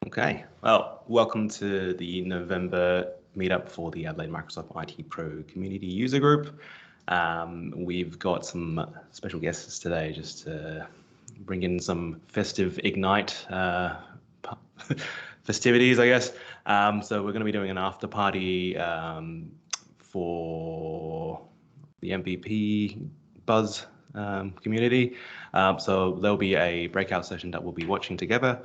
Okay, well, welcome to the November meetup for the Adelaide Microsoft IT Pro Community User Group. We've got some special guests today just to bring in some festive Ignite festivities, I guess. So we're going to be doing an after party for the MVP Buzz community. So there'll be a breakout session that we'll be watching together.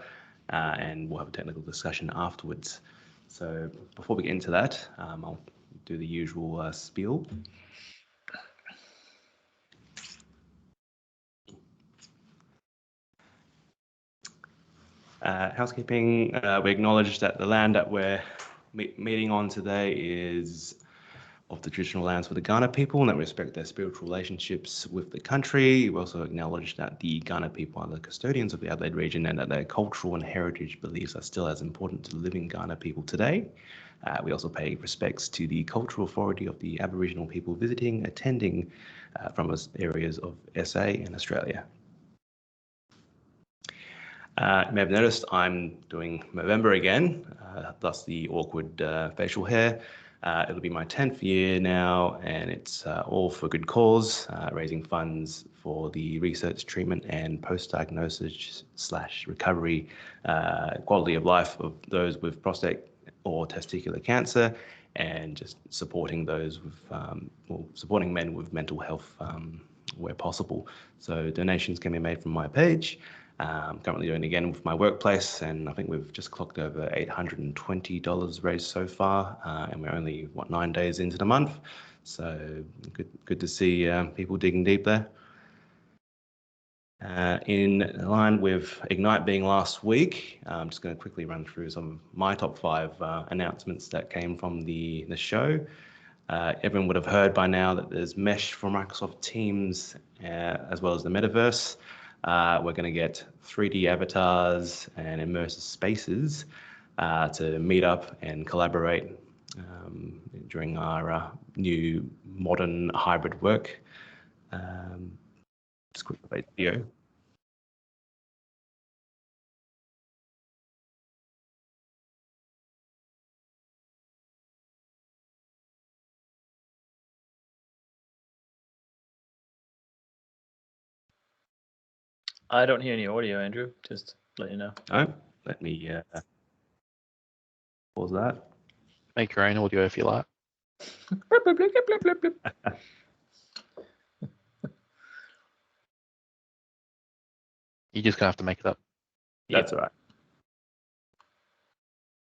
And we'll have a technical discussion afterwards. So before we get into that, I'll do the usual spiel. Housekeeping, we acknowledge that the land that we're meeting on today is of the traditional lands for the Kaurna people, and that we respect their spiritual relationships with the country. We also acknowledge that the Kaurna people are the custodians of the Adelaide region and that their cultural and heritage beliefs are still as important to the living Kaurna people today. We also pay respects to the cultural authority of the Aboriginal people visiting, attending from areas of SA and Australia. You may have noticed I'm doing November again, thus the awkward facial hair. It'll be my 10th year now, and it's all for good cause, raising funds for the research, treatment, and post-diagnosis/recovery quality of life of those with prostate or testicular cancer, and just supporting those with, supporting men with mental health where possible. So donations can be made from my page. Currently doing it again with my workplace, and I think we've just clocked over $820 raised so far, and we're only 9 days into the month, so good to see people digging deep there. In line with Ignite being last week, I'm just going to quickly run through some of my top 5 announcements that came from the show. Everyone would have heard by now that there's Mesh for Microsoft Teams, as well as the Metaverse. We're going to get 3D avatars and immersive spaces to meet up and collaborate during our new modern hybrid work. Just quick video. I don't hear any audio, Andrew, just to let you know. Oh, let me pause that. Make your own audio if you like. You're just going to have to make it up. That's all right.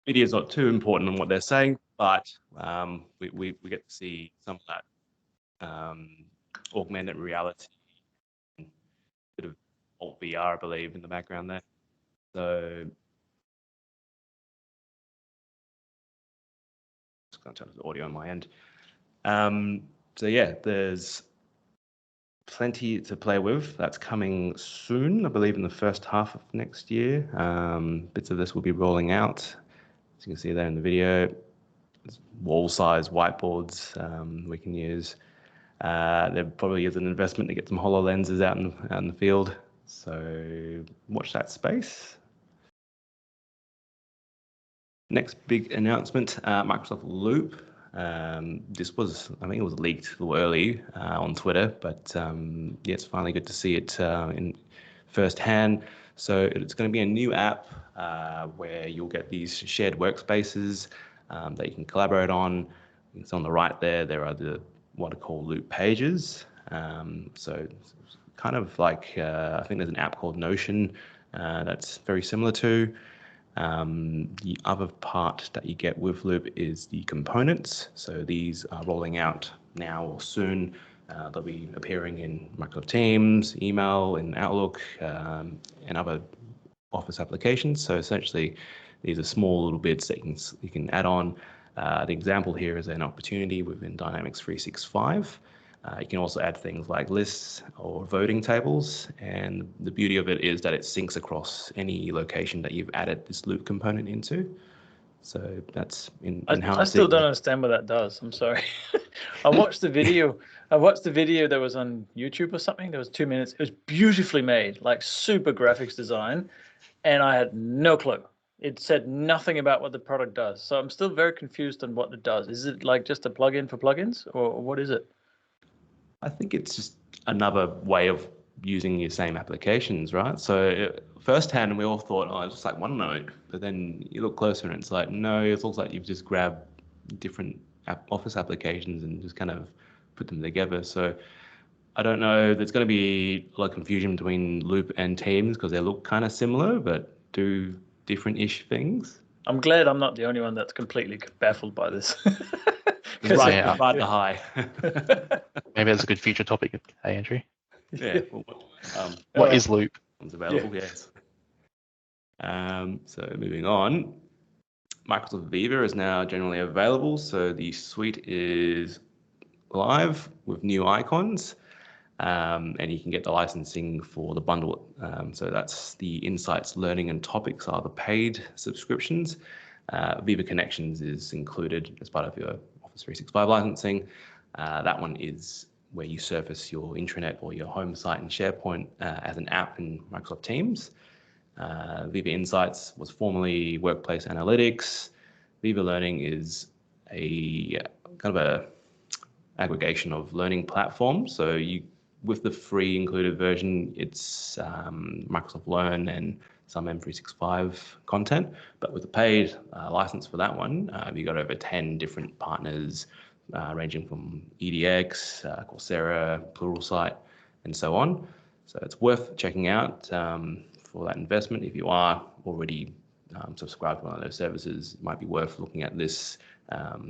Video is not too important on what they're saying, but we get to see some of that augmented reality, bit of alt VR, I believe, in the background there. So just going to turn the audio on my end. So yeah, there's plenty to play with. That's coming soon, I believe, in the first half of next year. Bits of this will be rolling out, as you can see there in the video. There's wall-size whiteboards we can use. There probably is an investment to get some HoloLenses out in the field. So watch that space. Next big announcement, Microsoft Loop. This was, I think it was leaked a little early on Twitter, but yeah, it's finally good to see it in firsthand. So it's going to be a new app where you'll get these shared workspaces that you can collaborate on. It's on the right there. There are what I call loop pages. So it's kind of like, I think there's an app called Notion that's very similar to. The other part that you get with Loop is the components. So these are rolling out now or soon. They'll be appearing in Microsoft Teams, email, in Outlook, and other Office applications. So essentially, these are small little bits that you can add on. The example here is an opportunity within Dynamics 365. You can also add things like lists or voting tables, and the beauty of it is that it syncs across any location that you've added this loop component into. So that's I still don't understand what that does. I'm sorry. I watched the video. That was on YouTube or something. There was 2 minutes. It was beautifully made, like super graphics design, and I had no clue. it said nothing about what the product does. So I'm still very confused on what it does. Is it like just a plugin for plugins, or what is it? I think it's just another way of using your same applications, right? So firsthand, we all thought, oh, it's just like OneNote. But then you look closer and it's like, no, it looks like you've just grabbed different Office applications and just kind of put them together. So I don't know. There's going to be a lot of confusion between Loop and Teams because they look kind of similar, but do different-ish things. I'm glad I'm not the only one that's completely baffled by this. Right, Yeah. right the high. Maybe that's a good future topic. Hey, Andrew. Yeah. What is Loop? It's available, yes. So moving on, Microsoft Viva is now generally available. So the suite is live with new icons, and you can get the licensing for the bundle. So that's the Insights, Learning, and Topics are the paid subscriptions. Viva Connections is included as part of your Office 365 licensing. That one is where you surface your intranet or your home site in SharePoint as an app in Microsoft Teams. Viva Insights was formerly Workplace Analytics. Viva Learning is a kind of a aggregation of learning platforms. So with the free included version, it's Microsoft Learn and some M365 content. But with the paid license for that one, you got over 10 different partners, ranging from EDX, Coursera, Pluralsight, and so on. So it's worth checking out for that investment. If you are already subscribed to one of those services, it might be worth looking at this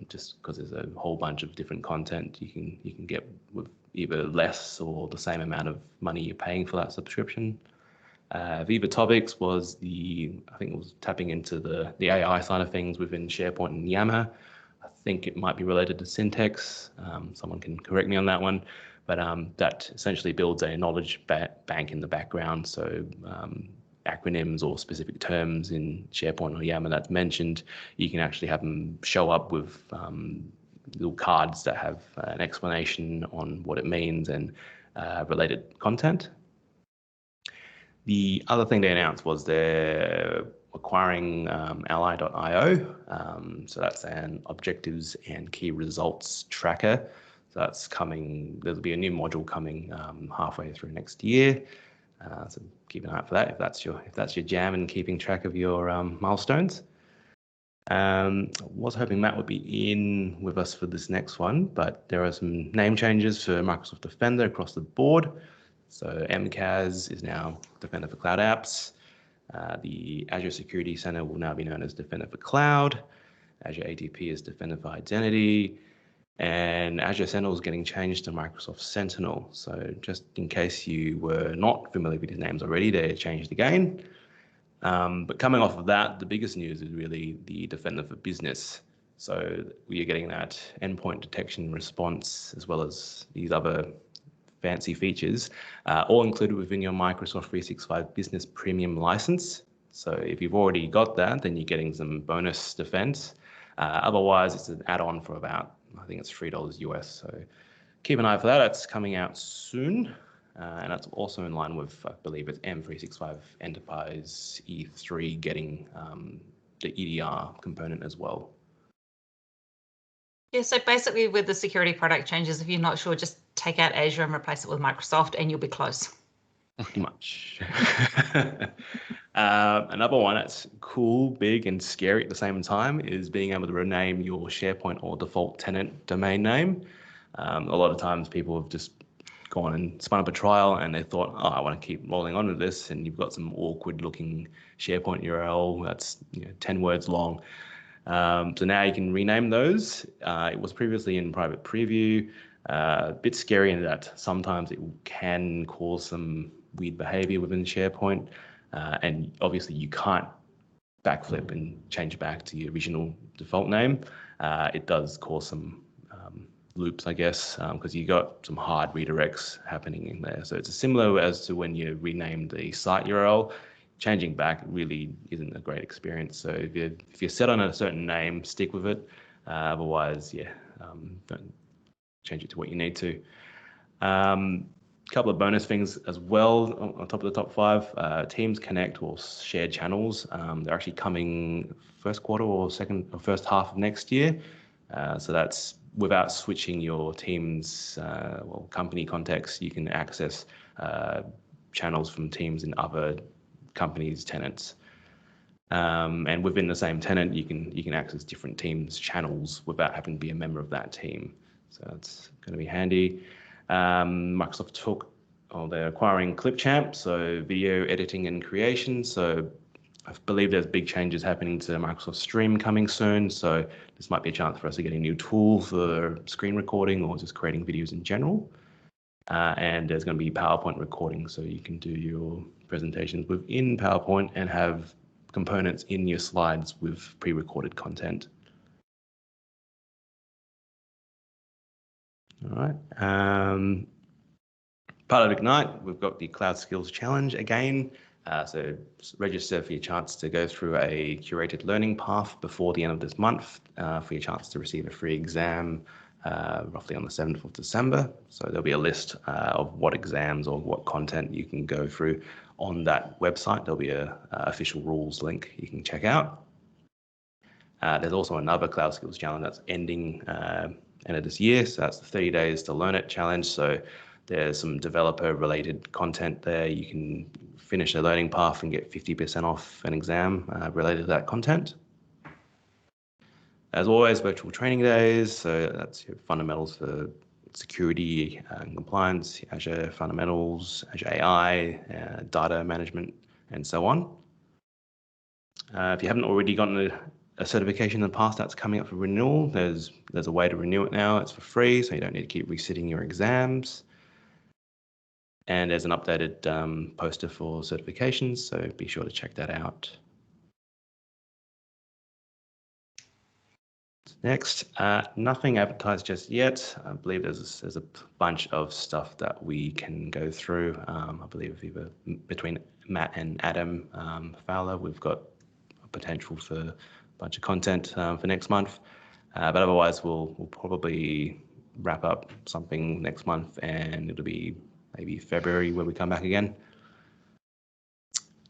just because there's a whole bunch of different content you can get with either less or the same amount of money you're paying for that subscription. Viva Topics was I think it was tapping into the AI side of things within SharePoint and Yammer. I think it might be related to Syntax. Someone can correct me on that one, but that essentially builds a knowledge bank in the background. So acronyms or specific terms in SharePoint or Yammer that's mentioned, you can actually have them show up with little cards that have an explanation on what it means and related content. The other thing they announced was they're acquiring ally.io. So that's an objectives and key results tracker. So that's coming. There'll be a new module coming halfway through next year. So keep an eye out for that if that's your jam and keeping track of your milestones. Was hoping Matt would be in with us for this next one, but there are some name changes for Microsoft Defender across the board. So MCAS is now Defender for Cloud Apps. The Azure Security Center will now be known as Defender for Cloud. Azure ADP is Defender for Identity. And Azure Sentinel is getting changed to Microsoft Sentinel. So just in case you were not familiar with these names already, they changed again. But coming off of that, the biggest news is really the Defender for Business. So we are getting that endpoint detection response as well as these other fancy features, all included within your Microsoft 365 Business Premium license. So if you've already got that, then you're getting some bonus defense. Otherwise, it's an add-on for about, I think it's $3 US. So keep an eye for that. That's coming out soon. And that's also in line with, I believe it's M365 Enterprise E3 getting the EDR component as well. Yeah, so basically with the security product changes, if you're not sure, just take out Azure and replace it with Microsoft and you'll be close. Pretty much. Another one that's cool, big, and scary at the same time is being able to rename your SharePoint or default tenant domain name. A lot of times people have just gone and spun up a trial and they thought, oh, I want to keep rolling on with this, and you've got some awkward looking SharePoint URL that's 10 words long. So now you can rename those. It was previously in private preview. A bit scary in that sometimes it can cause some weird behavior within SharePoint. And obviously you can't backflip and change back to your original default name. It does cause some loops, I guess, because you got some hard redirects happening in there. So it's similar as to when you renamed the site URL. Changing back really isn't a great experience. So if you're set on a certain name, stick with it. Otherwise, don't change it to what you need to. couple of bonus things as well on top of the top 5. Teams Connect or shared channels. They're actually coming first quarter or first half of next year. So that's without switching your team's company context. You can access channels from teams in other companies' tenants. And within the same tenant, you can access different teams' channels without having to be a member of that team. So that's going to be handy. Microsoft they're acquiring Clipchamp, so video editing and creation. So I believe there's big changes happening to Microsoft Stream coming soon. So this might be a chance for us to get a new tool for screen recording or just creating videos in general. And there's going to be PowerPoint recording, so you can do your presentations within PowerPoint and have components in your slides with pre-recorded content. All right. Part of Ignite, we've got the Cloud Skills Challenge again. So register for your chance to go through a curated learning path before the end of this month for your chance to receive a free exam roughly on the 7th of December. So there'll be a list of what exams or what content you can go through on that website. There'll be a official rules link you can check out. There's also another Cloud Skills Challenge that's ending end of this year. So that's the 30 days to learn it challenge. So there's some developer related content there. You can finish a learning path and get 50% off an exam related to that content. As always, virtual training days. So that's your fundamentals for security and compliance, Azure fundamentals, Azure AI, data management, and so on. If you haven't already gotten a certification in the past, that's coming up for renewal. There's a way to renew it now. It's for free, so you don't need to keep resitting your exams. And there's an updated poster for certifications, so be sure to check that out. Next, nothing advertised just yet. I believe there's a bunch of stuff that we can go through. I believe between Matt and Adam Fowler, we've got a potential for a bunch of content for next month. But otherwise, we'll probably wrap up something next month, and it'll be maybe February where we come back again.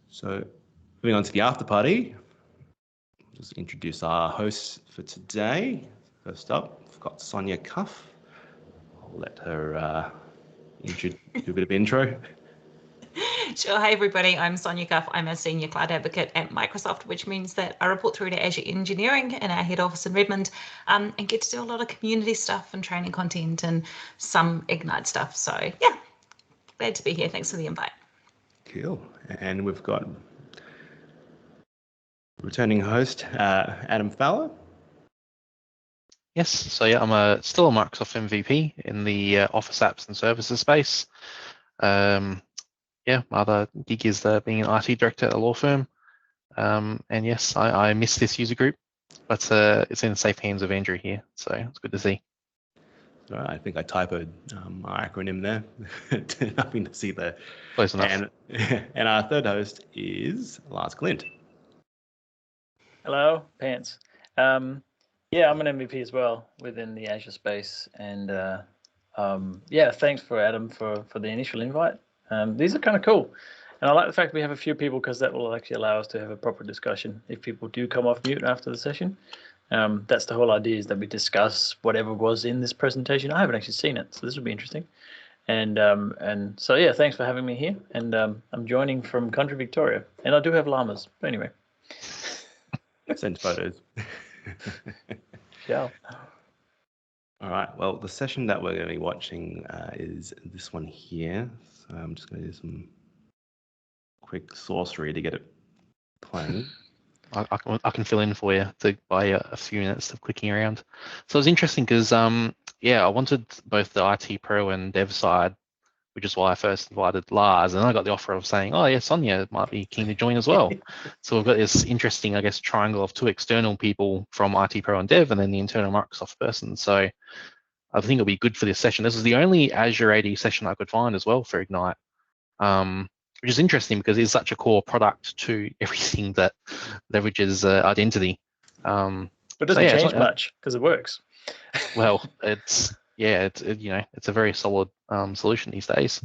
So moving on to the after party. Just introduce our hosts for today. First up, we've got Sonia Cuff. I'll let her do a bit of intro. Sure. Hi, everybody. I'm Sonia Cuff. I'm a senior cloud advocate at Microsoft, which means that I report through to Azure Engineering in our head office in Redmond and get to do a lot of community stuff and training content and some Ignite stuff. So, yeah, glad to be here. Thanks for the invite. Cool. And we've got returning host, Adam Fowler. Yes, so yeah, I'm still a Microsoft MVP in the Office apps and services space. Yeah, my other gig is being an IT director at a law firm. And yes, I miss this user group, but it's in safe hands of Andrew here, so it's good to see. I think I typoed our acronym there. Nothing to see there. Close enough. And our third host is Lars Klint. Hello, Pants. Yeah, I'm an MVP as well within the Azure space, and yeah, thanks for Adam for the initial invite. These are kind of cool, and I like the fact we have a few people because that will actually allow us to have a proper discussion if people do come off mute after the session. That's the whole idea, is that we discuss whatever was in this presentation. I haven't actually seen it, so this will be interesting. And so yeah, thanks for having me here. And I'm joining from country Victoria, and I do have llamas. But anyway, send photos. Yeah. All right. Well, the session that we're going to be watching is this one here. So I'm just going to do some quick sorcery to get it playing. I can fill in for you by a few minutes of clicking around. So it's interesting because yeah, I wanted both the IT pro and dev side, which is why I first invited Lars, and I got the offer of saying, oh yeah, Sonia might be keen to join as well. So we've got this interesting, I guess, triangle of two external people from IT pro and dev, and then the internal Microsoft person. So I think it'll be good for this session. This is the only Azure AD session I could find as well for Ignite. Which is interesting because it's such a core product to everything that leverages identity. But it doesn't change much because it works. Well, it's a very solid solution these days.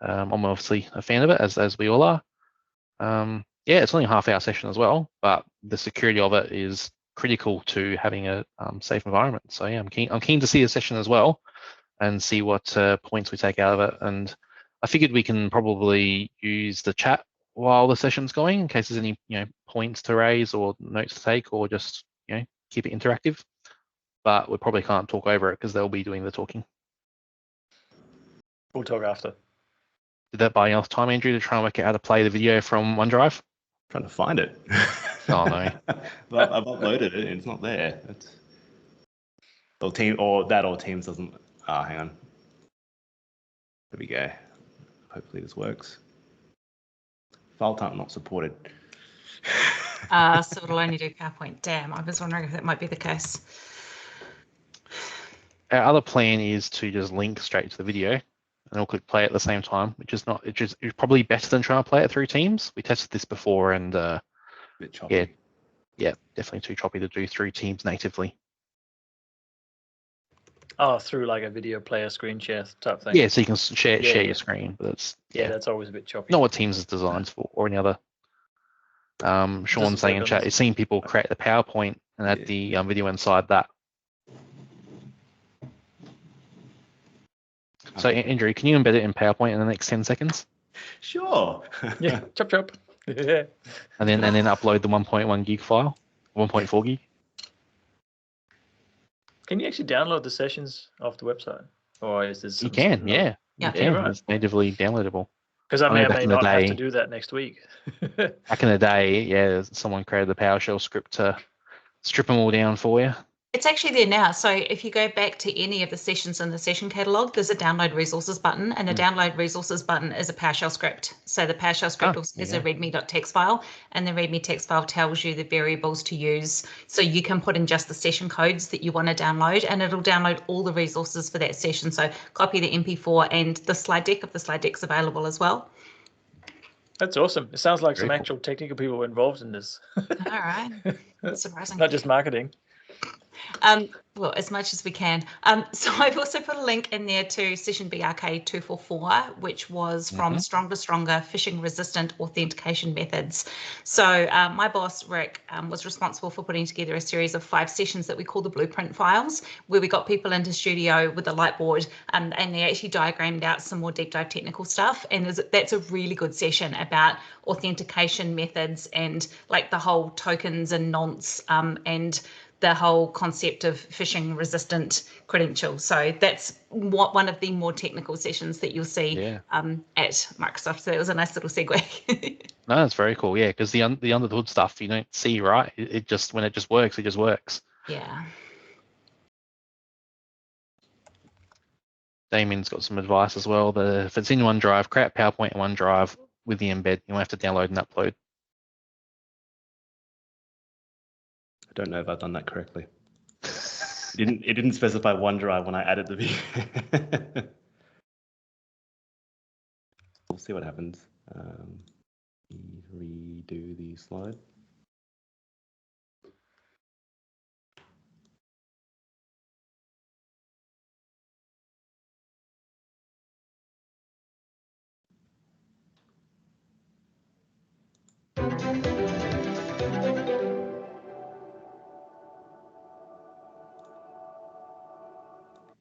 I'm obviously a fan of it, as we all are. Yeah, it's only a half-hour session as well, but the security of it is critical to having a safe environment. So yeah, I'm keen to see the session as well and see what points we take out of it. And I figured we can probably use the chat while the session's going in case there's any points to raise or notes to take, or just keep it interactive. But we probably can't talk over it because they'll be doing the talking. We'll talk after. Did that buy enough time, Andrew, to try and work out how to play the video from OneDrive? Trying to find it. Oh no. I've uploaded it and it's not there. Or Teams doesn't. Hang on. There we go. Hopefully this works. File type not supported. So it'll only do PowerPoint. Damn, I was wondering if that might be the case. Our other plan is to just link straight to the video and we'll click play at the same time, which is it's probably better than trying to play it through Teams. We tested this before and A bit choppy. yeah, definitely too choppy to do through Teams natively. Oh, through like a video player screen share type thing. Yeah, so you can share Yeah. your screen, but it's That's always a bit choppy. not what Teams is designed for, or any other. Sean's saying in chat, he's seen people create the PowerPoint and add the video inside that. So Andrew, can you embed it in PowerPoint in the next 10 seconds? Sure. Yeah, chop. Yeah. And then upload the 1.1 gig file, 1.4 gig. Can you actually download the sessions off the website, or is this? You can, yeah. Yeah. You can. Right. It's natively downloadable. Because I may or back may in the not have day- to do that next week. Back in the day, yeah, someone created the PowerShell script to strip them all down for you. It's actually there now. So if you go back to any of the sessions in the session catalog, there's a download resources button, and the download resources button is a PowerShell script. So the PowerShell script also has a readme.txt file, and the readme text file tells you the variables to use. So you can put in just the session codes that you want to download, and it'll download all the resources for that session. So copy the MP4 and the slide deck if the slide deck's available as well. That's awesome. It sounds like Very some cool. actual technical people were involved in this. All right. Surprising. Not just marketing. Well, as much as we can. So I've also put a link in there to session BRK 244, which was from Stronger Phishing Resistant Authentication Methods. So my boss, Rick, was responsible for putting together a series of 5 sessions that we call the blueprint files, where we got people into studio with a light board and they actually diagrammed out some more deep dive technical stuff. And that's a really good session about authentication methods and like the whole tokens and nonce and the whole concept of phishing resistant credentials. So that's one of the more technical sessions that you'll see at Microsoft. So it was a nice little segue. No, that's very cool. Yeah, because the under the hood stuff you don't see, right? It just when it just works, it just works. Yeah. Damien's got some advice as well. That if it's in OneDrive, create PowerPoint in OneDrive with the embed. You won't have to download and upload. I don't know if I've done that correctly. It didn't specify OneDrive when I added the video. We'll see what happens. Redo the slide.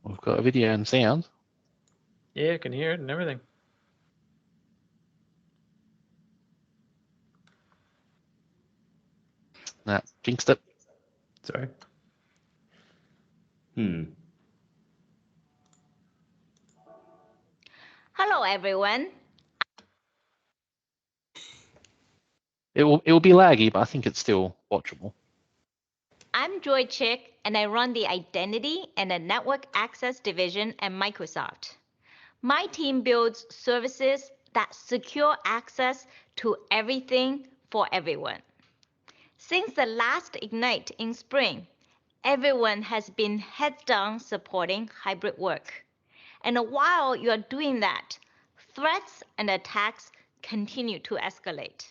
We've got a video and sound. Yeah, I can hear it and everything. Nah, jinxed it. Sorry. Hello, everyone. It will be laggy, but I think it's still watchable. I'm Joy Chick, and I run the Identity and the Network Access Division at Microsoft. My team builds services that secure access to everything for everyone. Since the last Ignite in spring, everyone has been heads down supporting hybrid work. And while you're doing that, threats and attacks continue to escalate.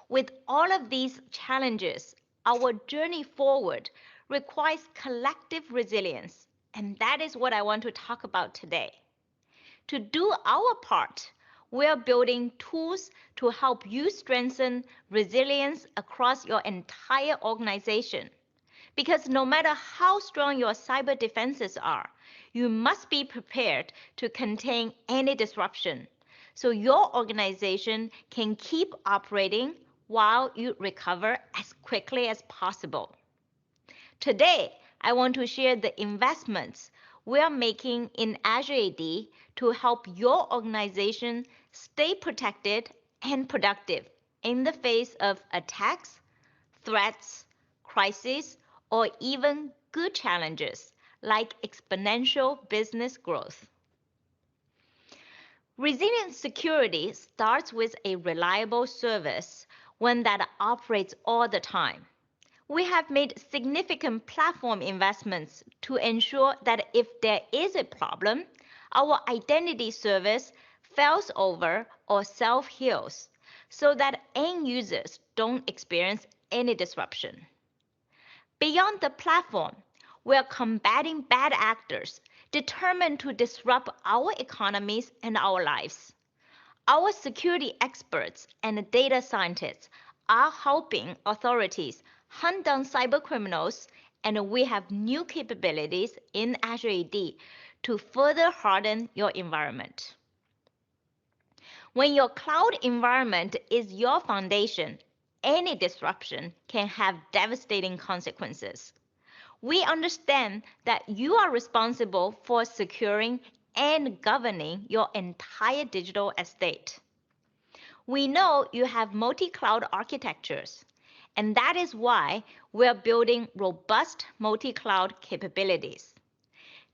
With all of these challenges, our journey forward requires collective resilience, and that is what I want to talk about today. To do our part, we're building tools to help you strengthen resilience across your entire organization. Because no matter how strong your cyber defenses are, you must be prepared to contain any disruption so your organization can keep operating while you recover as quickly as possible. Today, I want to share the investments we're making in Azure AD to help your organization stay protected and productive in the face of attacks, threats, crises, or even good challenges like exponential business growth. Resilient security starts with a reliable service, one that operates all the time. We have made significant platform investments to ensure that if there is a problem, our identity service fails over or self-heals so that end users don't experience any disruption. Beyond the platform, we are combating bad actors determined to disrupt our economies and our lives. Our security experts and data scientists are helping authorities hunt down cyber criminals, and we have new capabilities in Azure AD to further harden your environment. When your cloud environment is your foundation, any disruption can have devastating consequences. We understand that you are responsible for securing and governing your entire digital estate. We know you have multi-cloud architectures, and that is why we're building robust multi-cloud capabilities.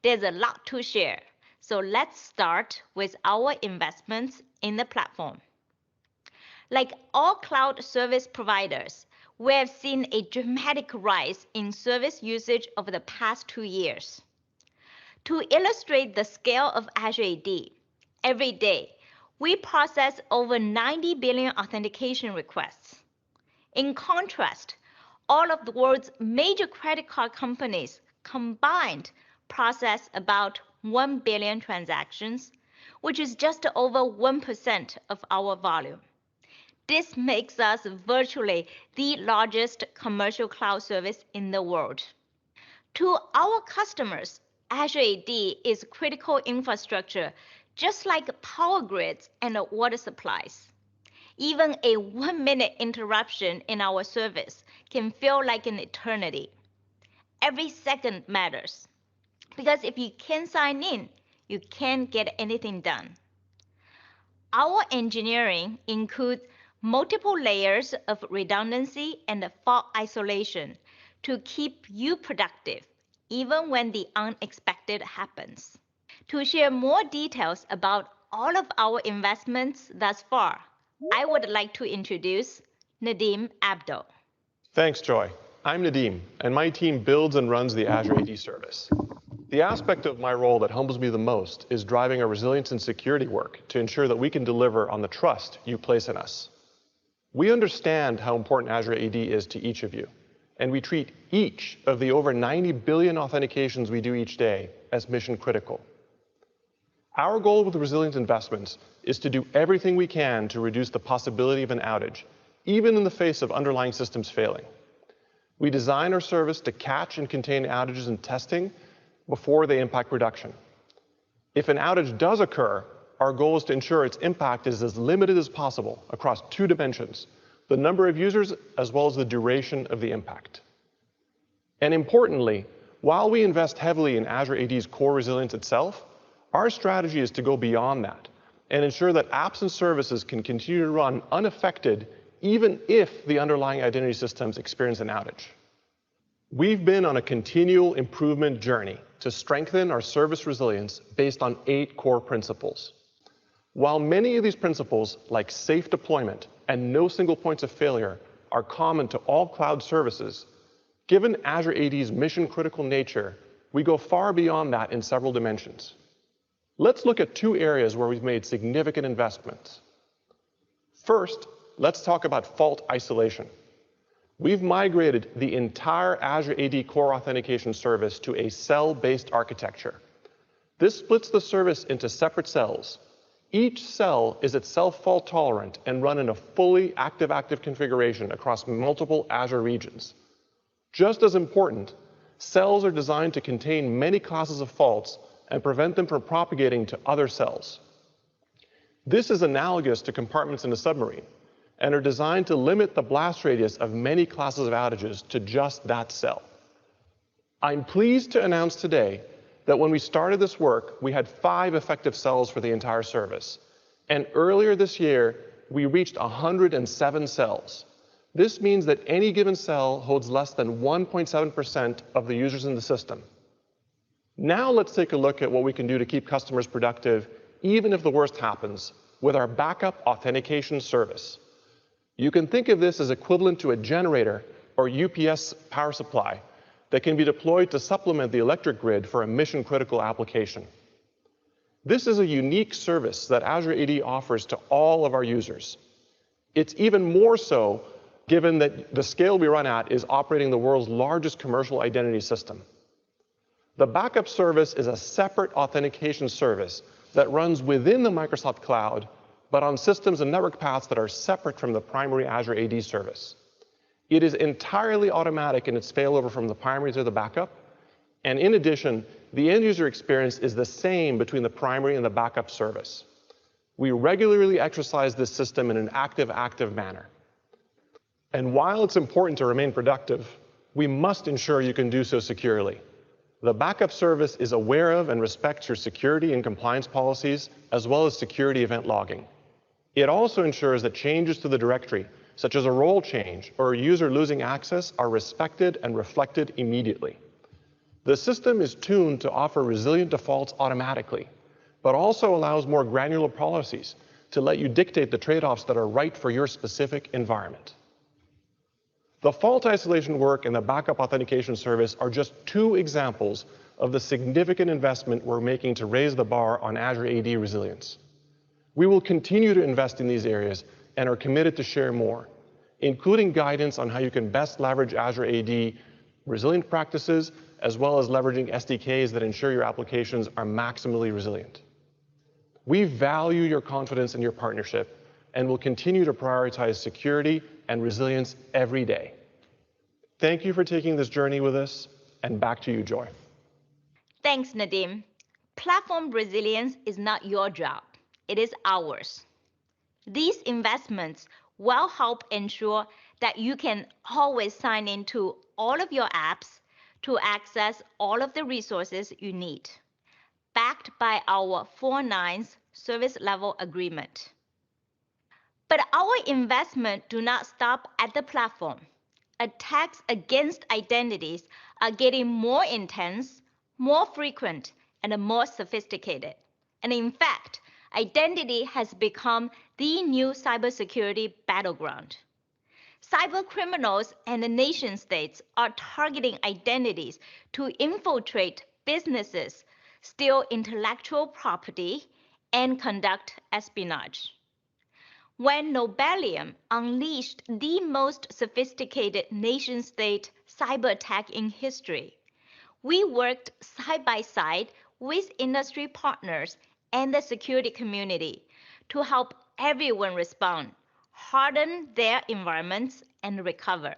There's a lot to share, so let's start with our investments in the platform. Like all cloud service providers, we have seen a dramatic rise in service usage over the past 2 years. To illustrate the scale of Azure AD, every day, we process over 90 billion authentication requests. In contrast, all of the world's major credit card companies combined process about 1 billion transactions, which is just over 1% of our volume. This makes us virtually the largest commercial cloud service in the world. To our customers, Azure AD is critical infrastructure, just like power grids and water supplies. Even a 1-minute interruption in our service can feel like an eternity. Every second matters, because if you can't sign in, you can't get anything done. Our engineering includes multiple layers of redundancy and fault isolation to keep you productive, even when the unexpected happens. To share more details about all of our investments thus far, I would like to introduce Nadeem Abdo. Thanks, Joy. I'm Nadeem, and my team builds and runs the Azure AD service. The aspect of my role that humbles me the most is driving our resilience and security work to ensure that we can deliver on the trust you place in us. We understand how important Azure AD is to each of you, and we treat each of the over 90 billion authentications we do each day as mission critical. Our goal with resilience investments is to do everything we can to reduce the possibility of an outage, even in the face of underlying systems failing. We design our service to catch and contain outages in testing before they impact production. If an outage does occur, our goal is to ensure its impact is as limited as possible across 2 dimensions, the number of users as well as the duration of the impact. And importantly, while we invest heavily in Azure AD's core resilience itself, our strategy is to go beyond that and ensure that apps and services can continue to run unaffected even if the underlying identity systems experience an outage. We've been on a continual improvement journey to strengthen our service resilience based on 8 core principles. While many of these principles, like safe deployment and no single points of failure, are common to all cloud services, given Azure AD's mission-critical nature, we go far beyond that in several dimensions. Let's look at 2 areas where we've made significant investments. First, let's talk about fault isolation. We've migrated the entire Azure AD core authentication service to a cell-based architecture. This splits the service into separate cells, Each cell is itself fault tolerant and run in a fully active-active configuration across multiple Azure regions. Just as important, cells are designed to contain many classes of faults and prevent them from propagating to other cells. This is analogous to compartments in a submarine and are designed to limit the blast radius of many classes of outages to just that cell. I'm pleased to announce today that when we started this work, we had 5 effective cells for the entire service. And earlier this year, we reached 107 cells. This means that any given cell holds less than 1.7% of the users in the system. Now let's take a look at what we can do to keep customers productive, even if the worst happens, with our backup authentication service. You can think of this as equivalent to a generator or UPS power supply that can be deployed to supplement the electric grid for a mission-critical application. This is a unique service that Azure AD offers to all of our users. It's even more so given that the scale we run at is operating the world's largest commercial identity system. The backup service is a separate authentication service that runs within the Microsoft Cloud, but on systems and network paths that are separate from the primary Azure AD service. It is entirely automatic in its failover from the primary to the backup, and in addition, the end user experience is the same between the primary and the backup service. We regularly exercise this system in an active-active manner. And while it's important to remain productive, we must ensure you can do so securely. The backup service is aware of and respects your security and compliance policies, as well as security event logging. It also ensures that changes to the directory, such as a role change or a user losing access, are respected and reflected immediately. The system is tuned to offer resilient defaults automatically, but also allows more granular policies to let you dictate the trade-offs that are right for your specific environment. The fault isolation work and the backup authentication service are just 2 examples of the significant investment we're making to raise the bar on Azure AD resilience. We will continue to invest in these areas and are committed to share more, including guidance on how you can best leverage Azure AD resilient practices, as well as leveraging SDKs that ensure your applications are maximally resilient. We value your confidence in your partnership and will continue to prioritize security and resilience every day. Thank you for taking this journey with us, and back to you, Joy. Thanks, Nadeem. Platform resilience is not your job, it is ours. These investments will help ensure that you can always sign into all of your apps to access all of the resources you need, backed by our 4 nines service level agreement. But our investment do not stop at the platform. Attacks against identities are getting more intense, more frequent, and more sophisticated. And in fact, identity has become the new cybersecurity battleground. Cyber criminals and the nation states are targeting identities to infiltrate businesses, steal intellectual property, and conduct espionage. When Nobelium unleashed the most sophisticated nation-state cyber attack in history, we worked side by side with industry partners and the security community to help everyone respond, harden their environments, and recover.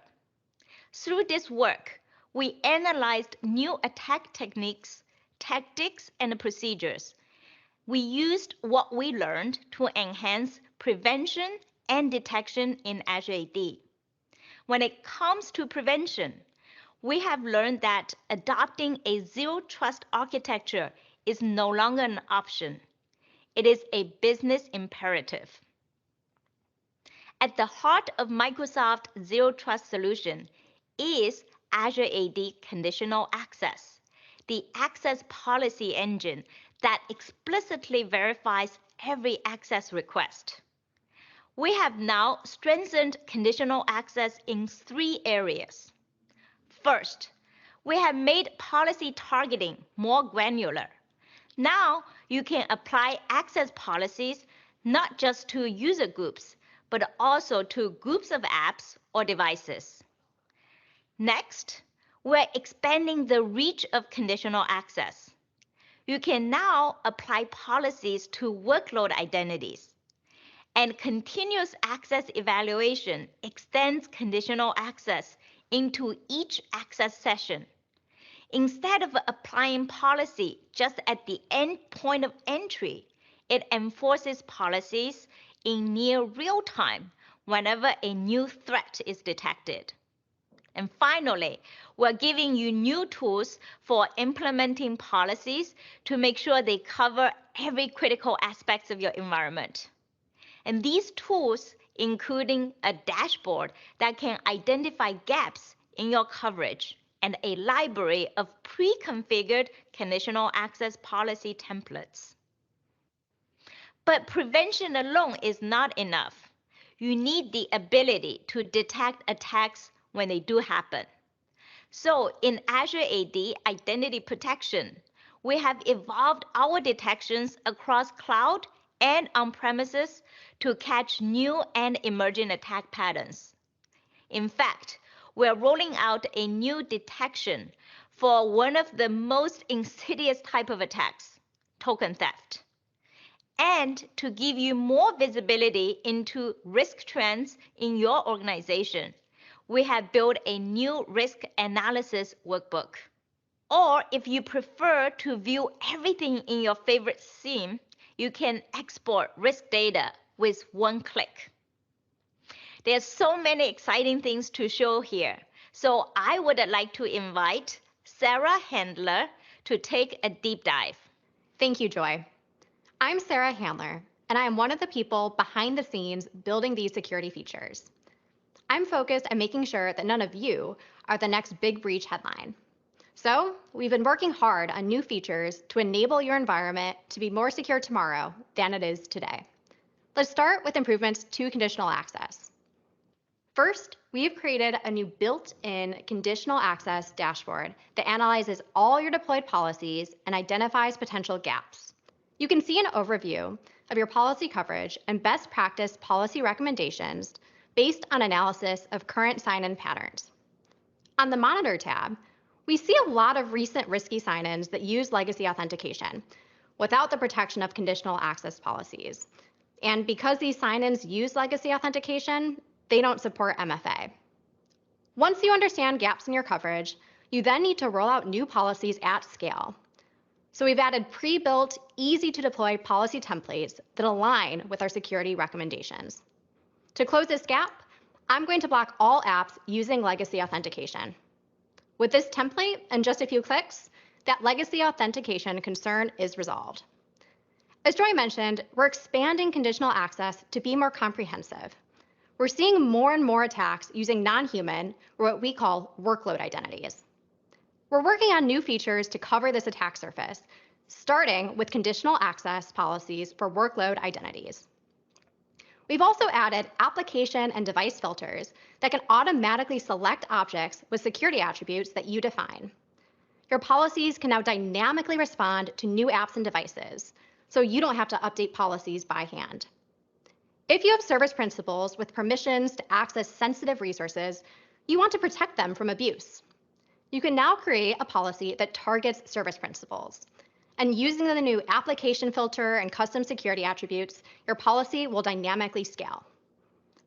Through this work, we analyzed new attack techniques, tactics, and procedures. We used what we learned to enhance prevention and detection in Azure AD. When it comes to prevention, we have learned that adopting a zero-trust architecture is no longer an option. It is a business imperative. At the heart of Microsoft Zero Trust solution is Azure AD Conditional Access, the access policy engine that explicitly verifies every access request. We have now strengthened conditional access in 3 areas. First, we have made policy targeting more granular. Now you can apply access policies not just to user groups, but also to groups of apps or devices. Next, we're expanding the reach of conditional access. you can now apply policies to workload identities. And continuous access evaluation extends conditional access into each access session. Instead of applying policy just at the end point of entry, it enforces policies in near real time whenever a new threat is detected. And finally, we're giving you new tools for implementing policies to make sure they cover every critical aspect of your environment. And these tools, including a dashboard that can identify gaps in your coverage and a library of pre-configured conditional access policy templates. But prevention alone is not enough. You need the ability to detect attacks when they do happen. So in Azure AD Identity Protection, we have evolved our detections across cloud and on-premises to catch new and emerging attack patterns. In fact, we're rolling out a new detection for one of the most insidious type of attacks, token theft. And to give you more visibility into risk trends in your organization, we have built a new risk analysis workbook. Or if you prefer to view everything in your favorite theme, you can export risk data with one click. There's so many exciting things to show here, so I would like to invite Sarah Handler to take a deep dive. Thank you, Joy. I'm Sarah Handler, and I am one of the people behind the scenes building these security features. I'm focused on making sure that none of you are the next big breach headline. So we've been working hard on new features to enable your environment to be more secure tomorrow than it is today. Let's start with improvements to conditional access. First, we've created a new built-in conditional access dashboard that analyzes all your deployed policies and identifies potential gaps. You can see an overview of your policy coverage and best practice policy recommendations based on analysis of current sign-in patterns. On the Monitor tab, we see a lot of recent risky sign-ins that use legacy authentication without the protection of conditional access policies. And because these sign-ins use legacy authentication, they don't support MFA. Once you understand gaps in your coverage, you then need to roll out new policies at scale. So we've added pre-built, easy-to-deploy policy templates that align with our security recommendations. To close this gap, I'm going to block all apps using legacy authentication. With this template and just a few clicks, that legacy authentication concern is resolved. As Joy mentioned, we're expanding conditional access to be more comprehensive. We're seeing more and more attacks using non-human, or what we call workload identities. We're working on new features to cover this attack surface, starting with conditional access policies for workload identities. We've also added application and device filters that can automatically select objects with security attributes that you define. Your policies can now dynamically respond to new apps and devices, so you don't have to update policies by hand. If you have service principals with permissions to access sensitive resources, you want to protect them from abuse. You can now create a policy that targets service principals. And using the new application filter and custom security attributes, your policy will dynamically scale.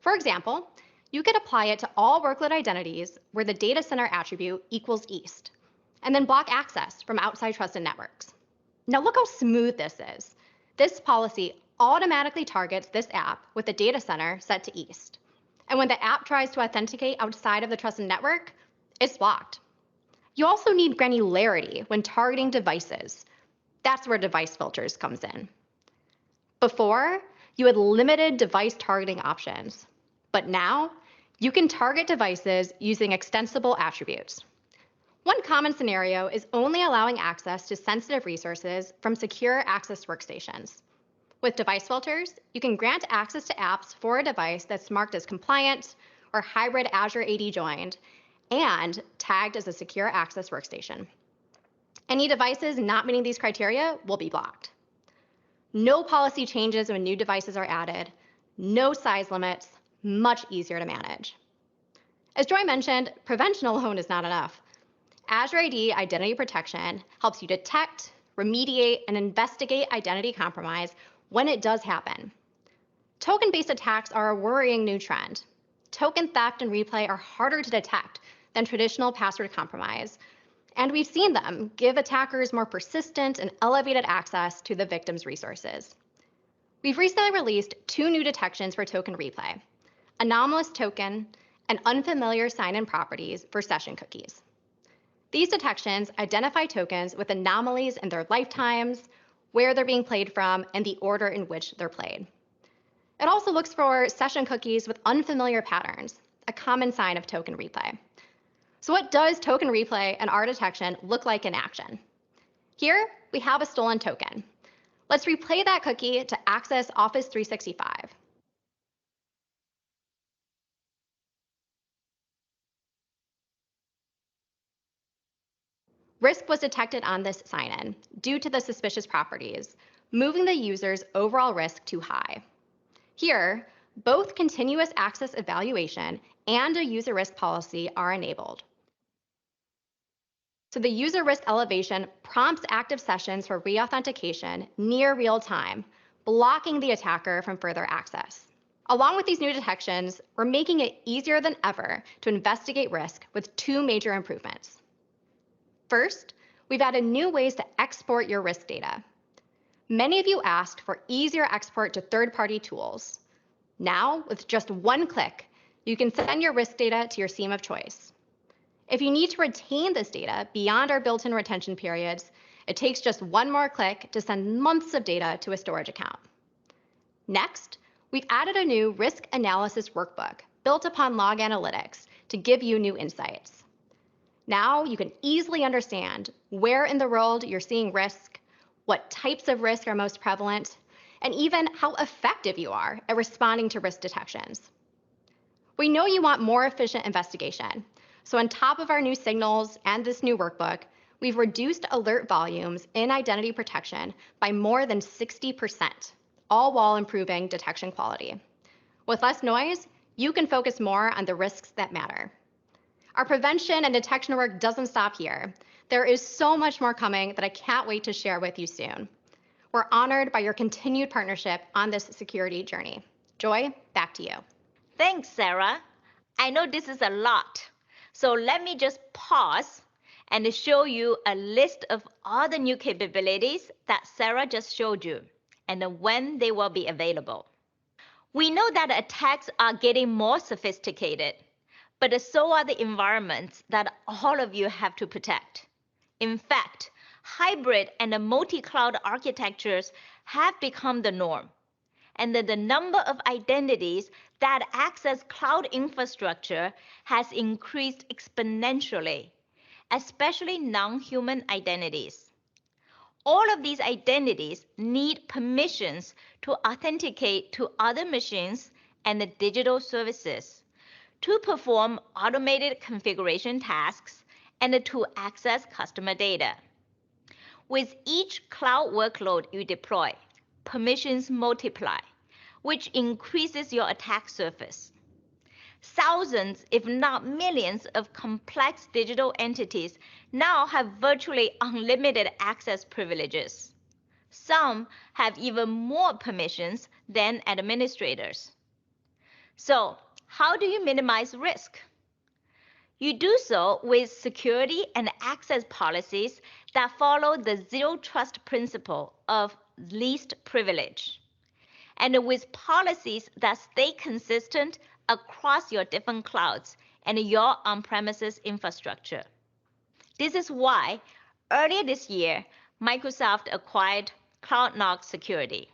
For example, you could apply it to all workload identities where the data center attribute equals east, and then block access from outside trusted networks. Now look how smooth this is. This policy automatically targets this app with the data center set to east. And when the app tries to authenticate outside of the trusted network, it's blocked. You also need granularity when targeting devices. That's where device filters comes in. Before, you had limited device targeting options, but now you can target devices using extensible attributes. One common scenario is only allowing access to sensitive resources from secure access workstations. With device filters, you can grant access to apps for a device that's marked as compliant or hybrid Azure AD joined and tagged as a secure access workstation. Any devices not meeting these criteria will be blocked. No policy changes when new devices are added, no size limits, much easier to manage. As Joy mentioned, prevention alone is not enough. Azure AD Identity Protection helps you detect, remediate, and investigate identity compromise when it does happen. Token-based attacks are a worrying new trend. Token theft and replay are harder to detect than traditional password compromise, and we've seen them give attackers more persistent and elevated access to the victim's resources. We've recently released 2 new detections for token replay: anomalous token and unfamiliar sign-in properties for session cookies. These detections identify tokens with anomalies in their lifetimes, where they're being played from, and the order in which they're played. It also looks for session cookies with unfamiliar patterns, a common sign of token replay. So what does token replay and our detection look like in action? Here, we have a stolen token. Let's replay that cookie to access Office 365. Risk was detected on this sign-in due to the suspicious properties, moving the user's overall risk too high. Here, both continuous access evaluation and a user risk policy are enabled. So the user risk elevation prompts active sessions for reauthentication near real time, blocking the attacker from further access. Along with these new detections, we're making it easier than ever to investigate risk with 2 major improvements. First, we've added new ways to export your risk data. Many of you asked for easier export to third-party tools. Now, with just 1 click, you can send your risk data to your SIEM of choice. If you need to retain this data beyond our built-in retention periods, it takes just 1 more click to send months of data to a storage account. Next, we've added a new risk analysis workbook built upon log analytics to give you new insights. Now you can easily understand where in the world you're seeing risk, what types of risk are most prevalent, and even how effective you are at responding to risk detections. We know you want more efficient investigation, so on top of our new signals and this new workbook, we've reduced alert volumes in identity protection by more than 60%, all while improving detection quality. With less noise, you can focus more on the risks that matter. Our prevention and detection work doesn't stop here. There is so much more coming that I can't wait to share with you soon. We're honored by your continued partnership on this security journey. Joy, back to you. Thanks, Sarah. I know this is a lot, so let me just pause and show you a list of all the new capabilities that Sarah just showed you and when they will be available. We know that attacks are getting more sophisticated, but so are the environments that all of you have to protect. In fact, hybrid and multi-cloud architectures have become the norm, and the number of identities that access cloud infrastructure has increased exponentially, especially non-human identities. All of these identities need permissions to authenticate to other machines and the digital services, to perform automated configuration tasks, and to access customer data. With each cloud workload you deploy, permissions multiply, which increases your attack surface. Thousands, if not millions, of complex digital entities now have virtually unlimited access privileges. Some have even more permissions than administrators. So, how do you minimize risk? You do so with security and access policies that follow the zero trust principle of least privilege, and with policies that stay consistent across your different clouds and your on-premises infrastructure. This is why earlier this year, Microsoft acquired CloudKnock Security.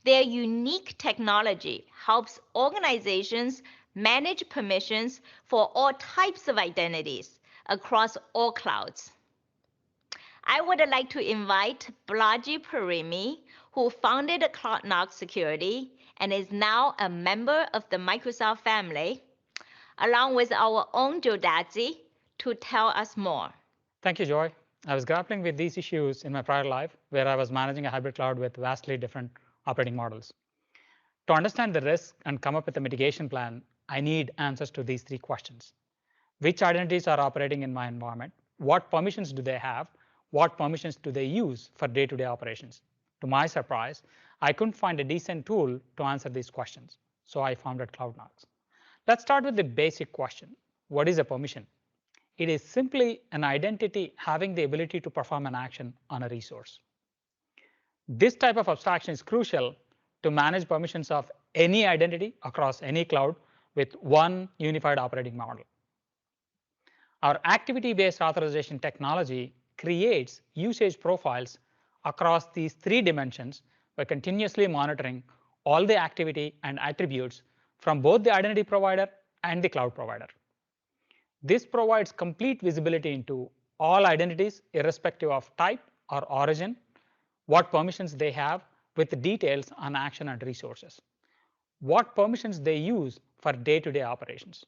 Their unique technology helps organizations manage permissions for all types of identities across all clouds. I would like to invite Balaji Parimi, who founded CloudKnock Security and is now a member of the Microsoft family, along with our own Joe Dazzi, to tell us more. Thank you, Joy. I was grappling with these issues in my prior life, where I was managing a hybrid cloud with vastly different operating models. To understand the risk and come up with a mitigation plan, I need answers to these 3 questions. Which identities are operating in my environment? What permissions do they have? what permissions do they use for day-to-day operations? To my surprise, I couldn't find a decent tool to answer these questions, so I founded CloudKnox. Let's start with the basic question. What is a permission? It is simply an identity having the ability to perform an action on a resource. This type of abstraction is crucial to manage permissions of any identity across any cloud with one unified operating model. Our activity-based authorization technology creates usage profiles across these 3 dimensions by continuously monitoring all the activity and attributes from both the identity provider and the cloud provider. This provides complete visibility into all identities irrespective of type or origin, what permissions they have with details on action and resources, what permissions they use for day-to-day operations.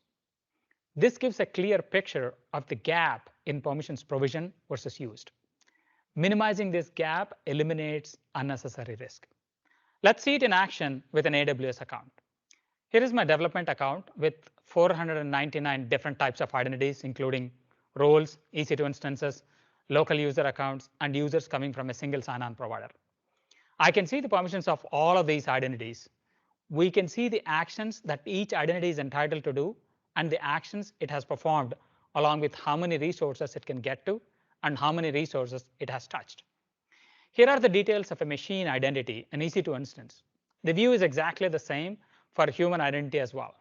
This gives a clear picture of the gap in permissions provision versus used. Minimizing this gap eliminates unnecessary risk. Let's see it in action with an AWS account. Here is my development account with 499 different types of identities, including roles, EC2 instances, local user accounts, and users coming from a single sign-on provider. I can see the permissions of all of these identities. We can see the actions that each identity is entitled to do and the actions it has performed, along with how many resources it can get to and how many resources it has touched. Here are the details of a machine identity, an EC2 instance. The view is exactly the same for human identity as well.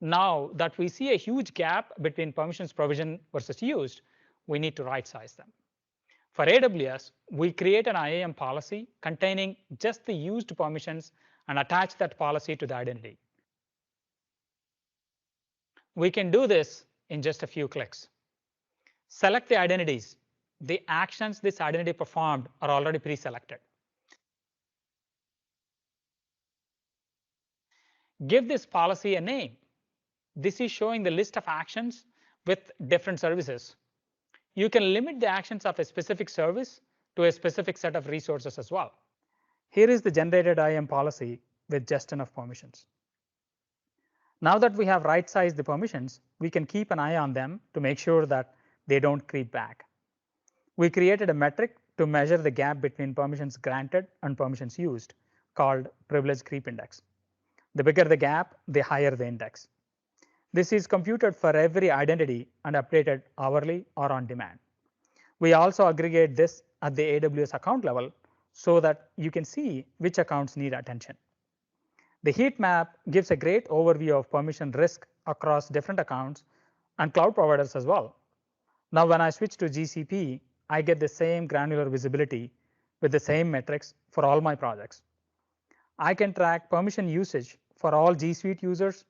Now that we see a huge gap between permissions provision versus used, we need to right-size them. For AWS, we create an IAM policy containing just the used permissions and attach that policy to the identity. We can do this in just a few clicks. Select the identities. The actions this identity performed are already pre-selected. Give this policy a name. This is showing the list of actions with different services. You can limit the actions of a specific service to a specific set of resources as well. Here is the generated IAM policy with just enough permissions. Now that we have right-sized the permissions, we can keep an eye on them to make sure that they don't creep back. We created a metric to measure the gap between permissions granted and permissions used, called privilege creep index. The bigger the gap, the higher the index. This is computed for every identity and updated hourly or on demand. We also aggregate this at the AWS account level so that you can see which accounts need attention. The heat map gives a great overview of permission risk across different accounts and cloud providers as well. Now, when I switch to GCP, I get the same granular visibility with the same metrics for all my projects. I can track permission usage for all G Suite users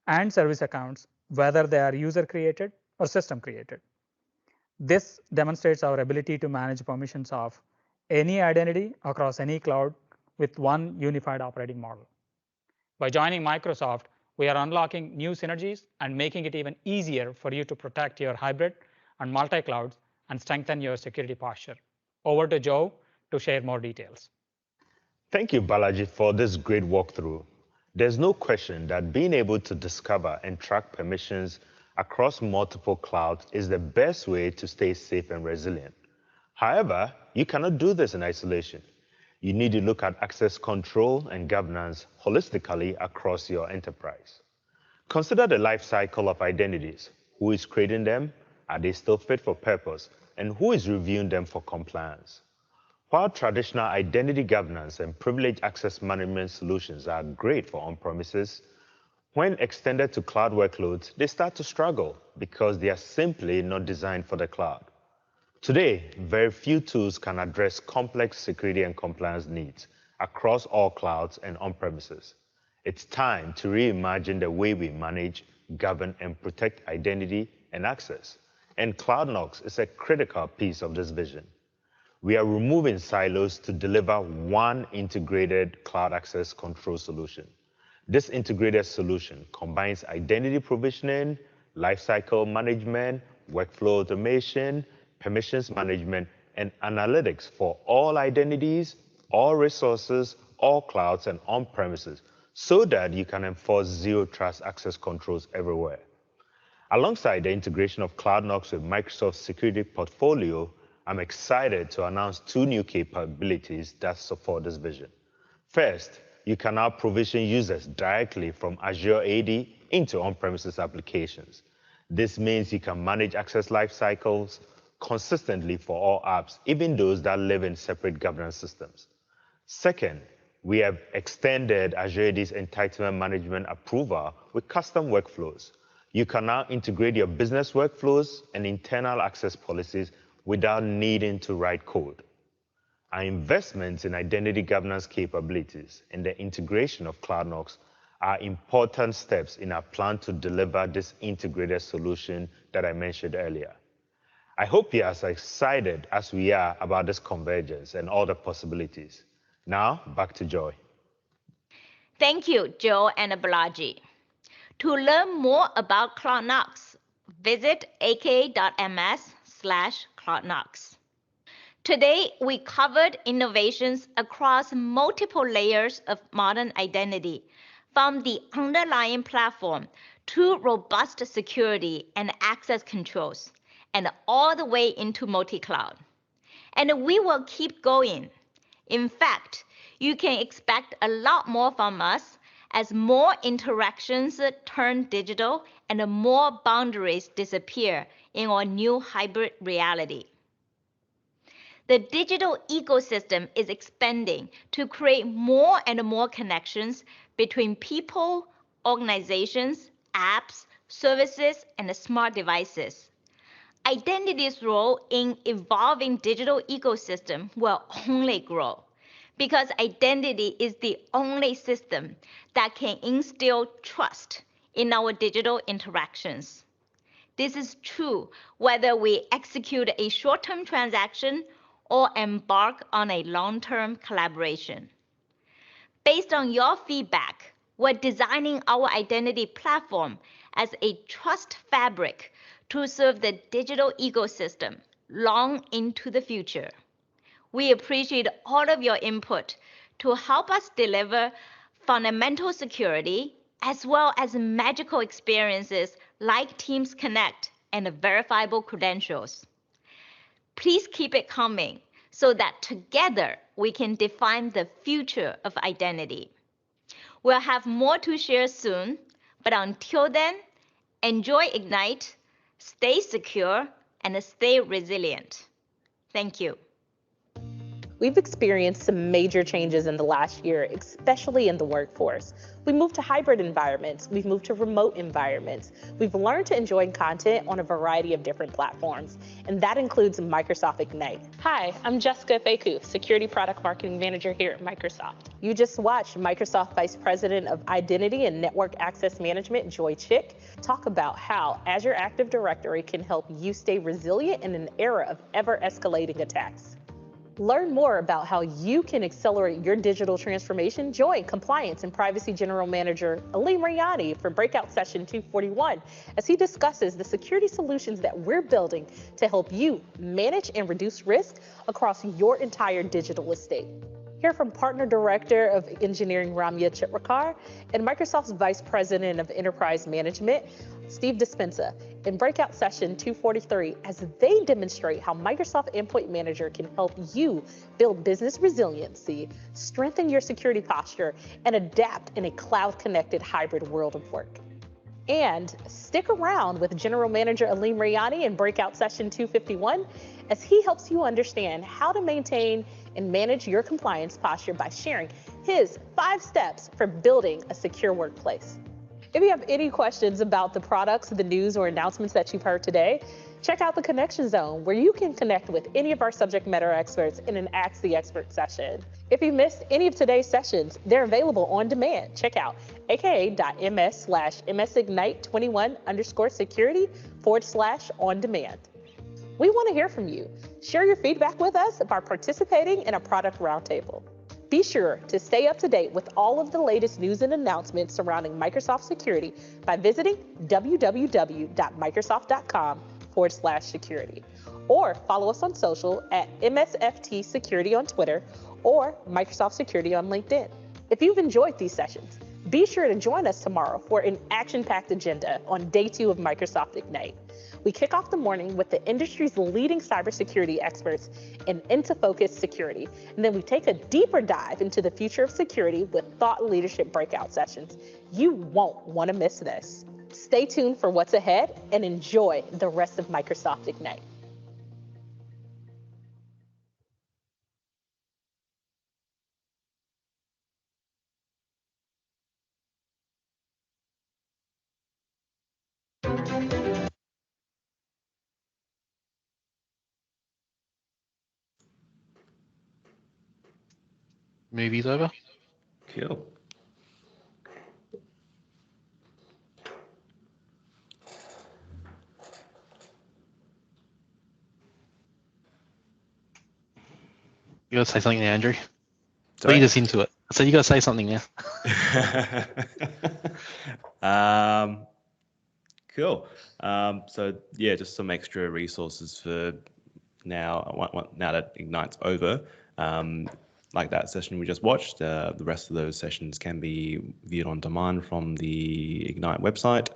and service accounts, whether they are user created or system created. This demonstrates our ability to manage permissions of any identity across any cloud with one unified operating model. By joining Microsoft, we are unlocking new synergies and making it even easier for you to protect your hybrid and multi-clouds and strengthen your security posture. Over to Joe to share more details. Thank you, Balaji, for this great walkthrough. There's no question that being able to discover and track permissions across multiple clouds is the best way to stay safe and resilient. However, you cannot do this in isolation. You need to look at access control and governance holistically across your enterprise. Consider the life cycle of identities. Who is creating them? Are they still fit for purpose? And who is reviewing them for compliance? While traditional identity governance and privileged access management solutions are great for on-premises, when extended to cloud workloads, they start to struggle because they are simply not designed for the cloud. Today, very few tools can address complex security and compliance needs across all clouds and on-premises. It's time to reimagine the way we manage, govern, and protect identity and access. And CloudKnox is a critical piece of this vision. We are removing silos to deliver one integrated cloud access control solution. This integrated solution combines identity provisioning, lifecycle management, workflow automation, permissions management, and analytics for all identities, all resources, all clouds, and on-premises, so that you can enforce zero trust access controls everywhere. Alongside the integration of CloudKnox with Microsoft's security portfolio, I'm excited to announce 2 new capabilities that support this vision. First, you can now provision users directly from Azure AD into on-premises applications. This means you can manage access lifecycles consistently for all apps, even those that live in separate governance systems. Second, we have extended Azure AD's entitlement management approval with custom workflows. You can now integrate your business workflows and internal access policies without needing to write code. Our investments in identity governance capabilities and the integration of CloudKnox are important steps in our plan to deliver this integrated solution that I mentioned earlier. I hope you're as excited as we are about this convergence and all the possibilities. Now, back to Joy. Thank you, Joe and Balaji. To learn more about CloudKnox, visit aka.ms/CloudKnox. Today, we covered innovations across multiple layers of modern identity, from the underlying platform to robust security and access controls, and all the way into multi-cloud. And we will keep going. In fact, you can expect a lot more from us as more interactions turn digital and more boundaries disappear in our new hybrid reality. The digital ecosystem is expanding to create more and more connections between people, organizations, apps, services, and smart devices. Identity's role in evolving digital ecosystem will only grow because identity is the only system that can instill trust in our digital interactions. This is true whether we execute a short-term transaction or embark on a long-term collaboration. Based on your feedback, we're designing our identity platform as a trust fabric to serve the digital ecosystem long into the future. We appreciate all of your input to help us deliver fundamental security as well as magical experiences like Teams Connect and verifiable credentials. Please keep it coming so that together we can define the future of identity. We'll have more to share soon, but until then, enjoy Ignite, stay secure, and stay resilient. Thank you. We've experienced some major changes in the last year, especially in the workforce. We moved to hybrid environments. We've moved to remote environments. We've learned to enjoy content on a variety of different platforms, and that includes Microsoft Ignite. Hi, I'm Jessica Feku, Security Product Marketing Manager here at Microsoft. You just watched Microsoft Vice President of Identity and Network Access Management, Joy Chick, talk about how Azure Active Directory can help you stay resilient in an era of ever-escalating attacks. Learn more about how you can accelerate your digital transformation. Join Compliance and Privacy General Manager Aleem Rayani for Breakout Session 241 as he discusses the security solutions that we're building to help you manage and reduce risk across your entire digital estate. Hear from Partner Director of Engineering Ramya Chitrakar and Microsoft's Vice President of Enterprise Management, Steve Dispenza, in Breakout Session 243 as they demonstrate how Microsoft Endpoint Manager can help you build business resiliency, strengthen your security posture, and adapt in a cloud-connected hybrid world of work. And stick around with General Manager Aleem Rayani in Breakout Session 251 as he helps you understand how to maintain and manage your compliance posture by sharing his 5 steps for building a secure workplace. If you have any questions about the products, the news, or announcements that you've heard today, check out the Connection Zone, where you can connect with any of our subject matter experts in an Ask the Expert session. If you missed any of today's sessions, they're available on demand. Check out aka.ms/msignite21_security/on-demand. We want to hear from you. Share your feedback with us by participating in a product roundtable. Be sure to stay up to date with all of the latest news and announcements surrounding Microsoft security by visiting www.microsoft.com/security, or follow us on social at MSFT Security on Twitter or Microsoft Security on LinkedIn. If you've enjoyed these sessions, Be sure to join us tomorrow for an action-packed agenda on day 2 of Microsoft Ignite. We kick off the morning with the industry's leading cybersecurity experts in Into Focus Security. And then we take a deeper dive into the future of security with thought leadership breakout sessions. You won't want to miss this. Stay tuned for what's ahead and enjoy the rest of Microsoft Ignite. Movie's over. Cool. You gotta say something now, Andrew. Sorry? Lead us into it. So you gotta say something now. Cool. So yeah, just some extra resources for now. Now that Ignite's over, like that session we just watched, the rest of those sessions can be viewed on demand from the Ignite website.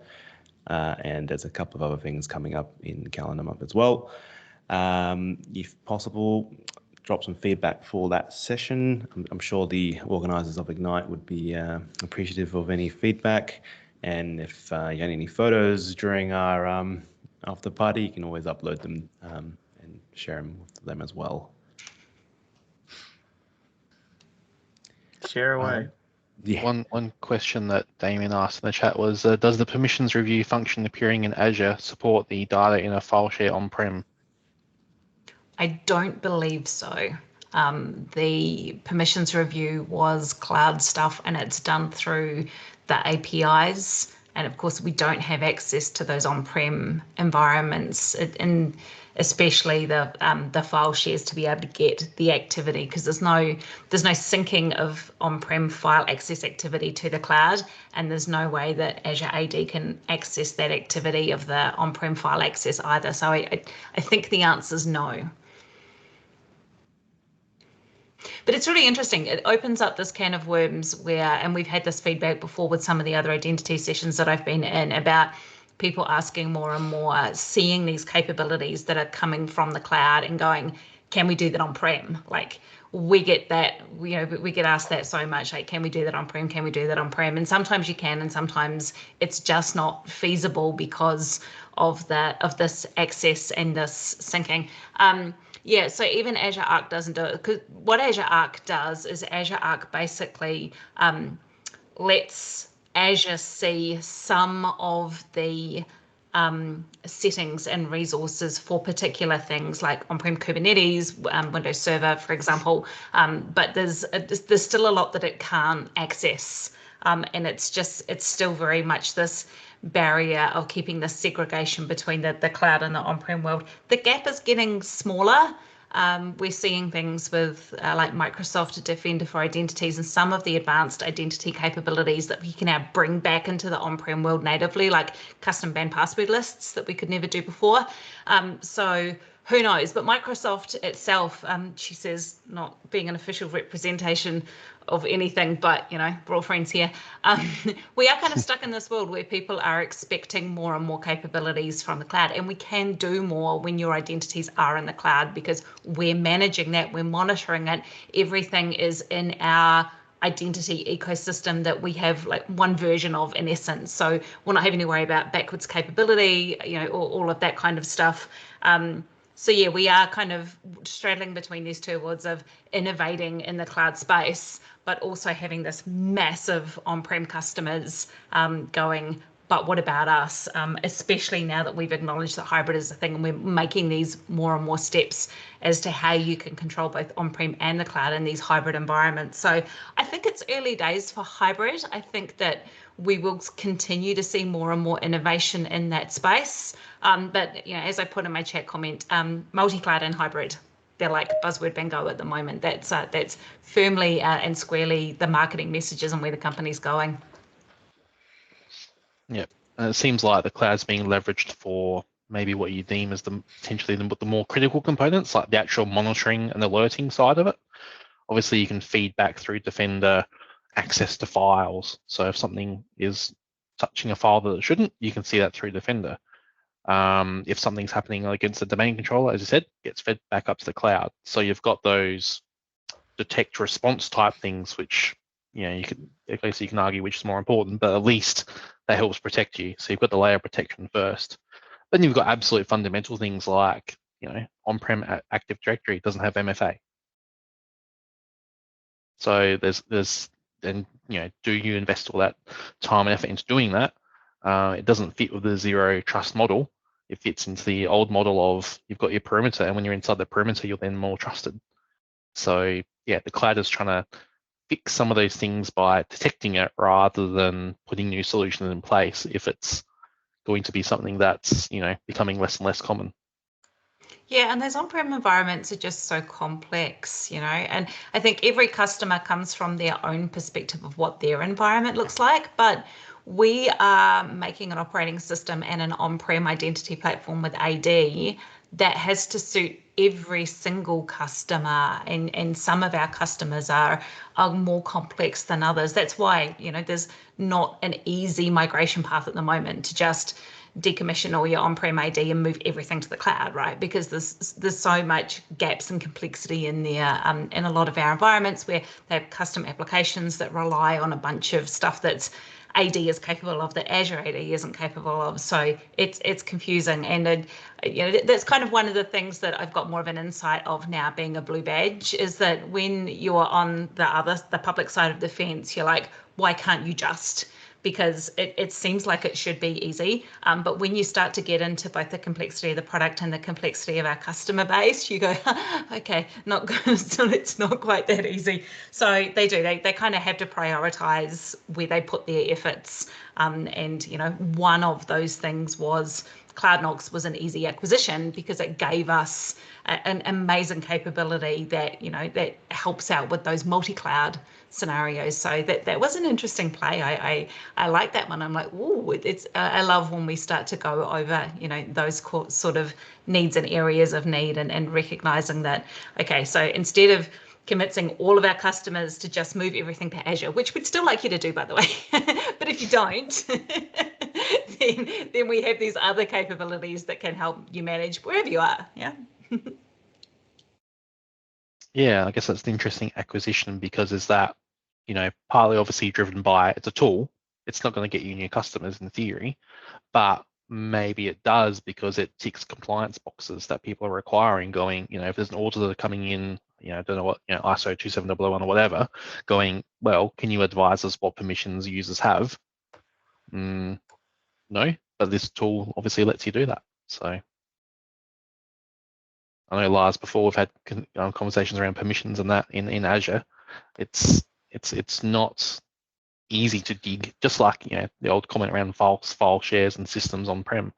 And there's a couple of other things coming up in calendar month as well. If possible, drop some feedback for that session. I'm sure the organisers of Ignite would be appreciative of any feedback. And if you had any photos during our after party, you can always upload them and share them with them as well. Share away. Yeah. One question that Damien asked in the chat was, does the permissions review function appearing in Azure support the data in a file share on-prem? I don't believe so. The permissions review was cloud stuff and it's done through the APIs. And of course, we don't have access to those on-prem environments, and especially the file shares to be able to get the activity, because there's no syncing of on-prem file access activity to the cloud, and there's no way that Azure AD can access that activity of the on-prem file access either. So I think the answer is no. But it's really interesting. It opens up this can of worms where, and we've had this feedback before with some of the other identity sessions that I've been in, about people asking more and more, seeing these capabilities that are coming from the cloud and going, can we do that on-prem? Like, we get that, we get asked that so much, like, can we do that on-prem? Can we do that on-prem? And sometimes you can, and sometimes it's just not feasible because of this access and this syncing. Yeah, so even Azure Arc doesn't do it, because what Azure Arc does is Azure Arc basically lets Azure see some of the settings and resources for particular things like on-prem Kubernetes, Windows Server, for example, but there's still a lot that it can't access, and it's still very much this barrier of keeping the segregation between the cloud and the on-prem world. The gap is getting smaller. We're seeing things with like Microsoft Defender for identities and some of the advanced identity capabilities that we can now bring back into the on-prem world natively, like custom banned password lists that we could never do before. So who knows? But Microsoft itself, she says, not being an official representation of anything, but we're all friends here. We are kind of stuck in this world where people are expecting more and more capabilities from the cloud, and we can do more when your identities are in the cloud, because we're managing that, we're monitoring it. Everything is in our identity ecosystem that we have like one version of, in essence. So we're not having to worry about backwards capability, all of that kind of stuff. So yeah, we are kind of straddling between these two worlds of innovating in the cloud space, but also having this massive on-prem customers going, but what about us? Especially now that we've acknowledged that hybrid is a thing, and we're making these more and more steps as to how you can control both on-prem and the cloud in these hybrid environments. So I think it's early days for hybrid. I think that we will continue to see more and more innovation in that space. But as I put in my chat comment, multi-cloud and hybrid, they're like buzzword bingo at the moment. That's firmly and squarely the marketing messages and where the company's going. Yep, and it seems like the cloud's being leveraged for maybe what you deem as potentially the more critical components, like the actual monitoring and alerting side of it. Obviously, you can feed back through Defender access to files. So if something is touching a file that it shouldn't, you can see that through Defender. If something's happening against the domain controller, as you said, gets fed back up to the cloud. So you've got those detect response type things, which you can argue which is more important, but at least that helps protect you. So you've got the layer of protection first. Then you've got absolute fundamental things like on-prem Active Directory doesn't have MFA. So do you invest all that time and effort into doing that? It doesn't fit with the zero trust model. It fits into the old model of you've got your perimeter, and when you're inside the perimeter, you're then more trusted. So yeah, the cloud is trying to fix some of those things by detecting it rather than putting new solutions in place if it's going to be something that's becoming less and less common. Yeah, and those on-prem environments are just so complex, and I think every customer comes from their own perspective of what their environment looks like, but we are making an operating system and an on-prem identity platform with AD that has to suit every single customer, and some of our customers are more complex than others. That's why, there's not an easy migration path at the moment to just decommission all your on-prem AD and move everything to the cloud, right? Because there's so much gaps and complexity in there in a lot of our environments where they have custom applications that rely on a bunch of stuff that's AD is capable of that Azure AD isn't capable of. So it's confusing, and that's kind of one of the things that I've got more of an insight of now being a blue badge, is that when you're on the public side of the fence, you're like, why can't you just? Because it seems like it should be easy. But when you start to get into both the complexity of the product and the complexity of our customer base, you go, okay, not good. So it's not quite that easy. So they kind of have to prioritize where they put their efforts. And one of those things was CloudNogs was an easy acquisition because it gave us an amazing capability that that helps out with those multi-cloud scenarios. So that was an interesting play. I like that one. I'm like, ooh, I love when we start to go over those sort of needs and areas of need, and recognizing that, okay, so instead of committing all of our customers to just move everything to Azure, which we'd still like you to do, by the way, but if you don't, then we have these other capabilities that can help you manage wherever you are. Yeah. Yeah, I guess that's an interesting acquisition, because is that, partly obviously driven by it's a tool. It's not going to get you new customers in theory, but maybe it does because it ticks compliance boxes that people are requiring, going, if there's an auditor coming in, I don't know what, ISO 27001 or whatever, going, well, can you advise us what permissions users have? No, but this tool obviously lets you do that. So I know, Lars, before we've had conversations around permissions and that in Azure, it's not easy to dig, just like the old comment around file shares and systems on-prem.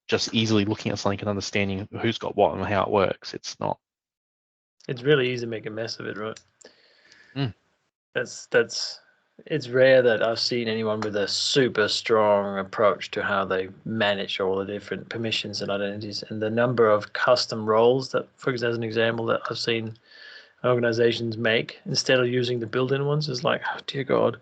Just easily looking at something and understanding who's got what and how it works. It's really easy to make a mess of it, right? Mm. It's rare that I've seen anyone with a super strong approach to how they manage all the different permissions and identities, and the number of custom roles that, for example, as an example, that I've seen organizations make instead of using the built-in ones is like, oh dear God,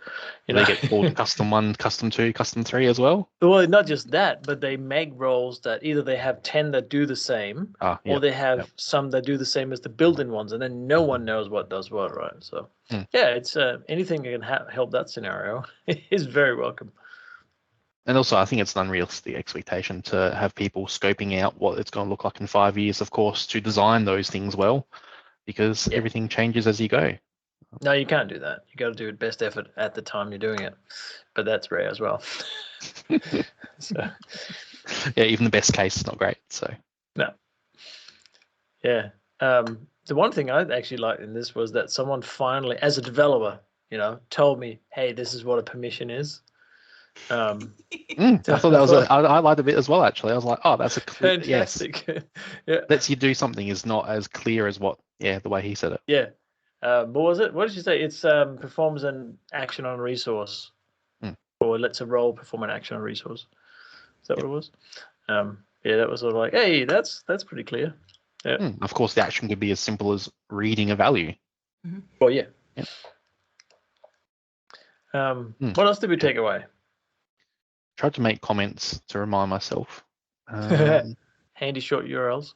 they get called custom 1, custom 2, custom 3 as well. Well, not just that, but they make roles that either they have 10 that do the same, or they have some that do the same as the built-in ones, and then no one knows what does what, right? So yeah, it's anything that can help that scenario is very welcome. And also, I think it's an unrealistic expectation to have people scoping out what it's going to look like in 5 years, of course, to design those things well, because everything changes as you go. No, you can't do that. You got to do it best effort at the time you're doing it, but that's rare as well. So yeah, even the best case is not great. So no. Yeah. The one thing I actually liked in this was that someone finally, as a developer, told me, hey, this is what a permission is. I thought that was I liked a bit as well, actually. I was like, oh, that's a clear, fantastic. Yes. Yeah. Lets you do something is not as clear as what, the way he said it. Yeah. What was it? What did you say? It's performs an action on a resource, or lets a role perform an action on a resource. Is that what it was? That was sort of like, hey, that's pretty clear. Yeah. Of course, the action could be as simple as reading a value. Well, yeah. What else did we take away? Tried to make comments to remind myself. Handy short URLs.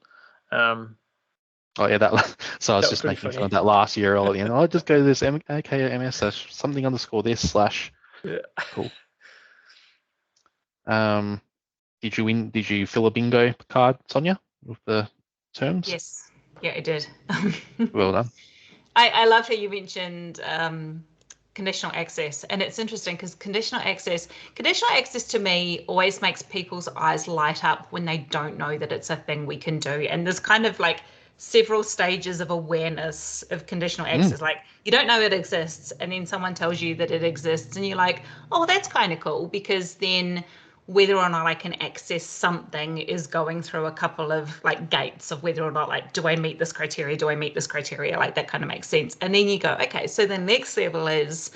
Oh yeah, that. So I was just making fun of that last URL at the end. I'll just go to this aka.ms something _ this / Yeah. Cool. Did you win? Did you fill a bingo card, Sonia, with the terms? Yes. Yeah, I did. Well done. I love how you mentioned conditional access, and it's interesting because conditional access to me always makes people's eyes light up when they don't know that it's a thing we can do. And there's kind of like several stages of awareness of conditional access. Like you don't know it exists, and then someone tells you that it exists, and you're like, oh, that's kind of cool, because then whether or not I can access something is going through a couple of like gates of whether or not, like, do I meet this criteria? Do I meet this criteria? Like that kind of makes sense. And then you go, okay, so the next level is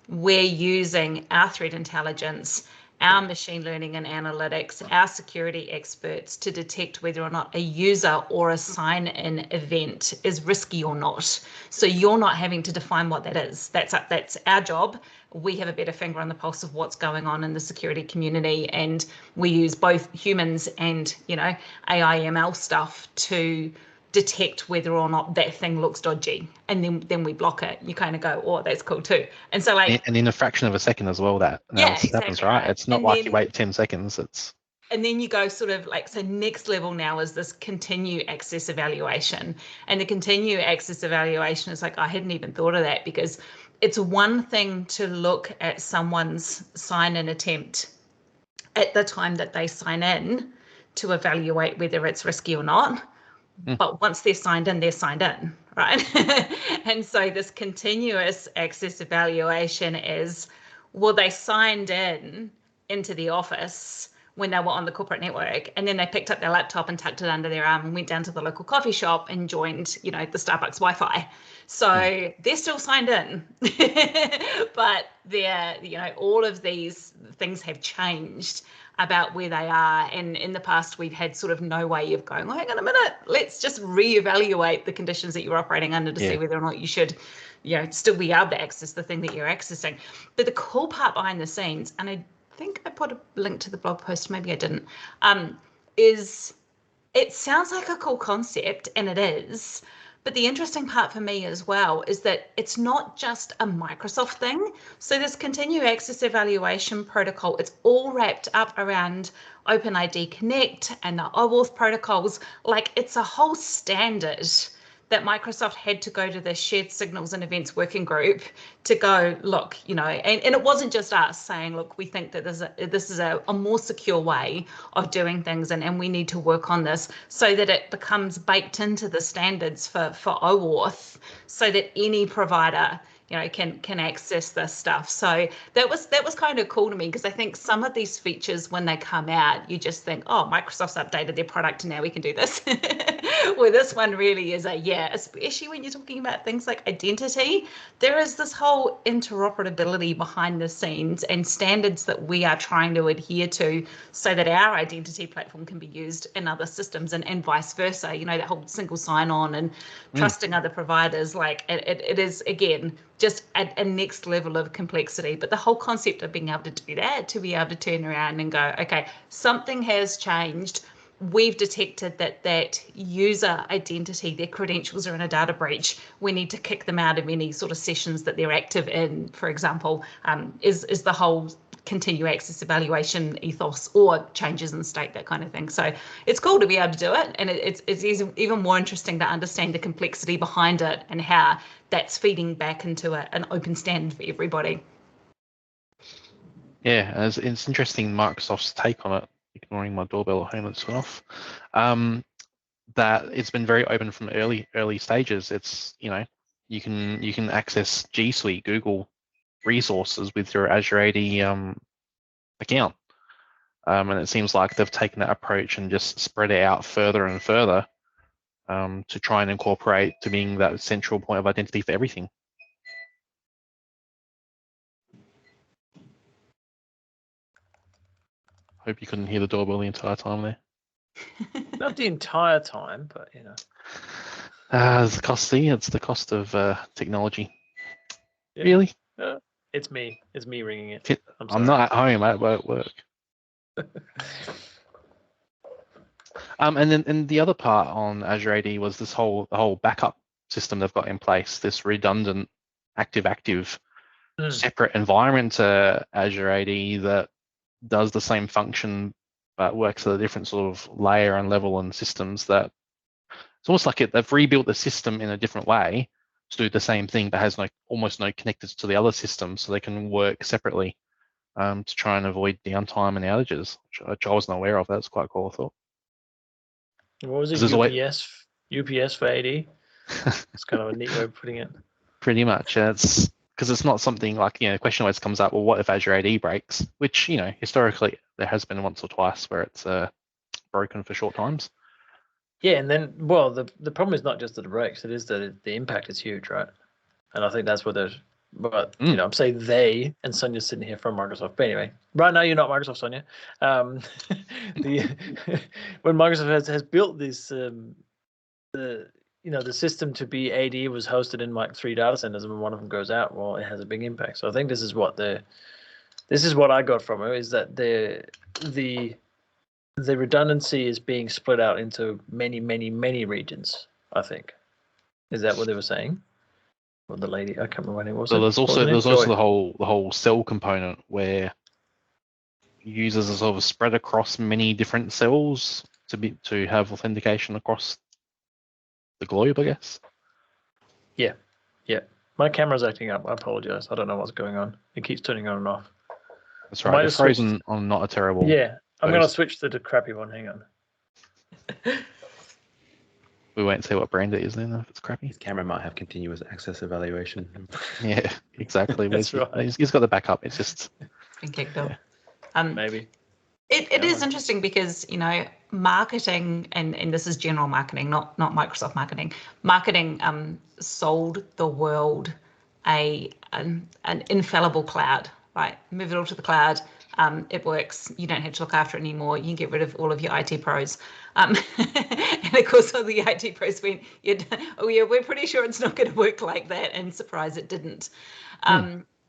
we're using our threat intelligence, our machine learning and analytics, our security experts to detect whether or not a user or a sign-in event is risky or not. So you're not having to define what that is. That's our job. We have a better finger on the pulse of what's going on in the security community, and we use both humans and, you know, AI ML stuff to detect whether or not that thing looks dodgy, and then we block it. You kind of go, oh, that's cool too. And so like, and in a fraction of a second as well, that analysis happens, right? It's not like you wait 10 seconds. It's and then you go sort of like, so next level now is this continue access evaluation. And the continue access evaluation is like, I hadn't even thought of that, because it's one thing to look at someone's sign-in attempt at the time that they sign in to evaluate whether it's risky or not. But once they're signed in, right? And so this continuous access evaluation is, well, they signed into the office when they were on the corporate network, and then they picked up their laptop and tucked it under their arm and went down to the local coffee shop and joined, you know, the Starbucks Wi-Fi. So they're still signed in, but they're, you know, all of these things have changed about where they are. And in the past, we've had sort of no way of going, oh, hang on a minute, let's just reevaluate the conditions that you're operating under to see whether or not you should, you know, still be able to access the thing that you're accessing. But the cool part behind the scenes, and I think I put a link to the blog post, maybe I didn't, is it sounds like a cool concept, and it is. But the interesting part for me as well is that it's not just a Microsoft thing. So this continued access evaluation protocol, it's all wrapped up around OpenID Connect and the OAuth protocols. Like, it's a whole standard that Microsoft had to go to the shared signals and events working group to go, look, you know, and it wasn't just us saying, look, we think that this is a more secure way of doing things, and we need to work on this so that it becomes baked into the standards for OAuth, so that any provider, you know, can access this stuff. So that was kind of cool to me, because I think some of these features, when they come out, you just think, oh, Microsoft's updated their product and now we can do this. Where this one really is especially when you're talking about things like identity, there is this whole interoperability behind the scenes and standards that we are trying to adhere to so that our identity platform can be used in other systems, and vice versa. You know, that whole single sign-on and trusting other providers, like it is, again, just a next level of complexity. But the whole concept of being able to do that, to be able to turn around and go, okay, something has changed. We've detected that user identity, their credentials are in a data breach. We need to kick them out of any sort of sessions that they're active in, for example, is the whole continue access evaluation ethos, or changes in state, that kind of thing. So it's cool to be able to do it, and it's even more interesting to understand the complexity behind it and how that's feeding back into an open standard for everybody. Yeah, it's interesting Microsoft's take on it. Ignoring my doorbell at home, it's went off. That it's been very open from early stages. It's, you know, you can access G Suite, Google resources with your Azure AD account, and it seems like they've taken that approach and just spread it out further and further to try and incorporate to being that central point of identity for everything. Hope you couldn't hear the doorbell the entire time there. Not the entire time, but you know. It's costly. It's the cost of technology. Yeah. Really? It's me. It's me ringing it. I'm not at home. I'm at work. And then the other part on Azure AD was the whole backup system they've got in place. This redundant active separate environment to Azure AD that does the same function but works at a different sort of layer and level and systems. That it's almost like they've rebuilt the system in a different way to do the same thing, but has almost no connectors to the other systems, so they can work separately to try and avoid downtime and outages, which I wasn't aware of. That's quite cool, I thought. What was it? UPS for AD? It's kind of a neat way of putting it. Pretty much. It's because it's not something like, the question always comes up, well, what if Azure AD breaks? Which, historically there has been once or twice where it's broken for short times. Yeah, and then, well, the problem is not just that it breaks, it is that the impact is huge, right? And I think that's what there's, but, I'm saying they, and Sonia's sitting here from Microsoft. But anyway, right now you're not Microsoft, Sonia. When Microsoft has built this, the system to be AD was hosted in like 3 data centers, and when one of them goes out, well, it has a big impact. So I think this is what I got from it, is that the redundancy is being split out into many, many, many regions, I think. Is that what they were saying? Well, the lady, I can't remember what it was. So there's also the whole cell component where users are sort of spread across many different cells to have authentication across the globe, I guess. Yeah. My camera's acting up. I apologize. I don't know what's going on. It keeps turning on and off. That's right. It's frozen on not a terrible. Yeah, I'm going to switch to the crappy one. Hang on. We won't say what brand it is then if it's crappy. His camera might have continuous access evaluation. Yeah, exactly. That's right. He's got the backup. It's just Been kicked off. Maybe. It is interesting because, marketing, and this is general marketing, not Microsoft marketing. Marketing sold the world an infallible cloud, right? Move it all to the cloud. It works. You don't have to look after it anymore. You can get rid of all of your IT pros. And of course, all the IT pros went, oh yeah, we're pretty sure it's not going to work like that. And surprise, it didn't.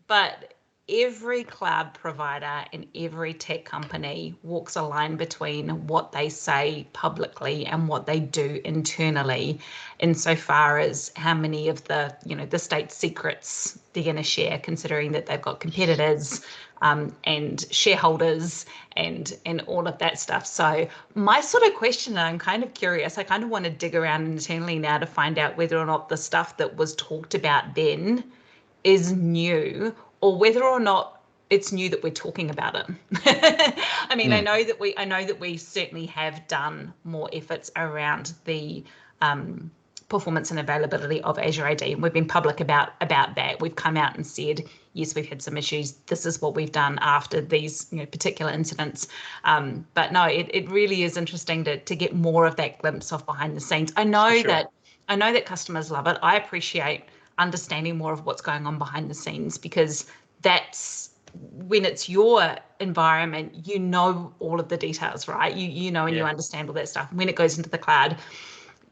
But every cloud provider and every tech company walks a line between what they say publicly and what they do internally, insofar as how many of the state secrets they're going to share, considering that they've got competitors and shareholders and all of that stuff. So my sort of question, and I'm kind of curious, I kind of want to dig around internally now to find out whether or not the stuff that was talked about then is new, or whether or not it's new that we're talking about it. I mean, I know that we certainly have done more efforts around the performance and availability of Azure AD, and we've been public about that. We've come out and said, yes, we've had some issues. This is what we've done after these particular incidents. But no, it really is interesting to get more of that glimpse of behind the scenes. I know that customers love it. I appreciate understanding more of what's going on behind the scenes, because that's when it's your environment, all of the details, right? You know, and you understand all that stuff. When it goes into the cloud,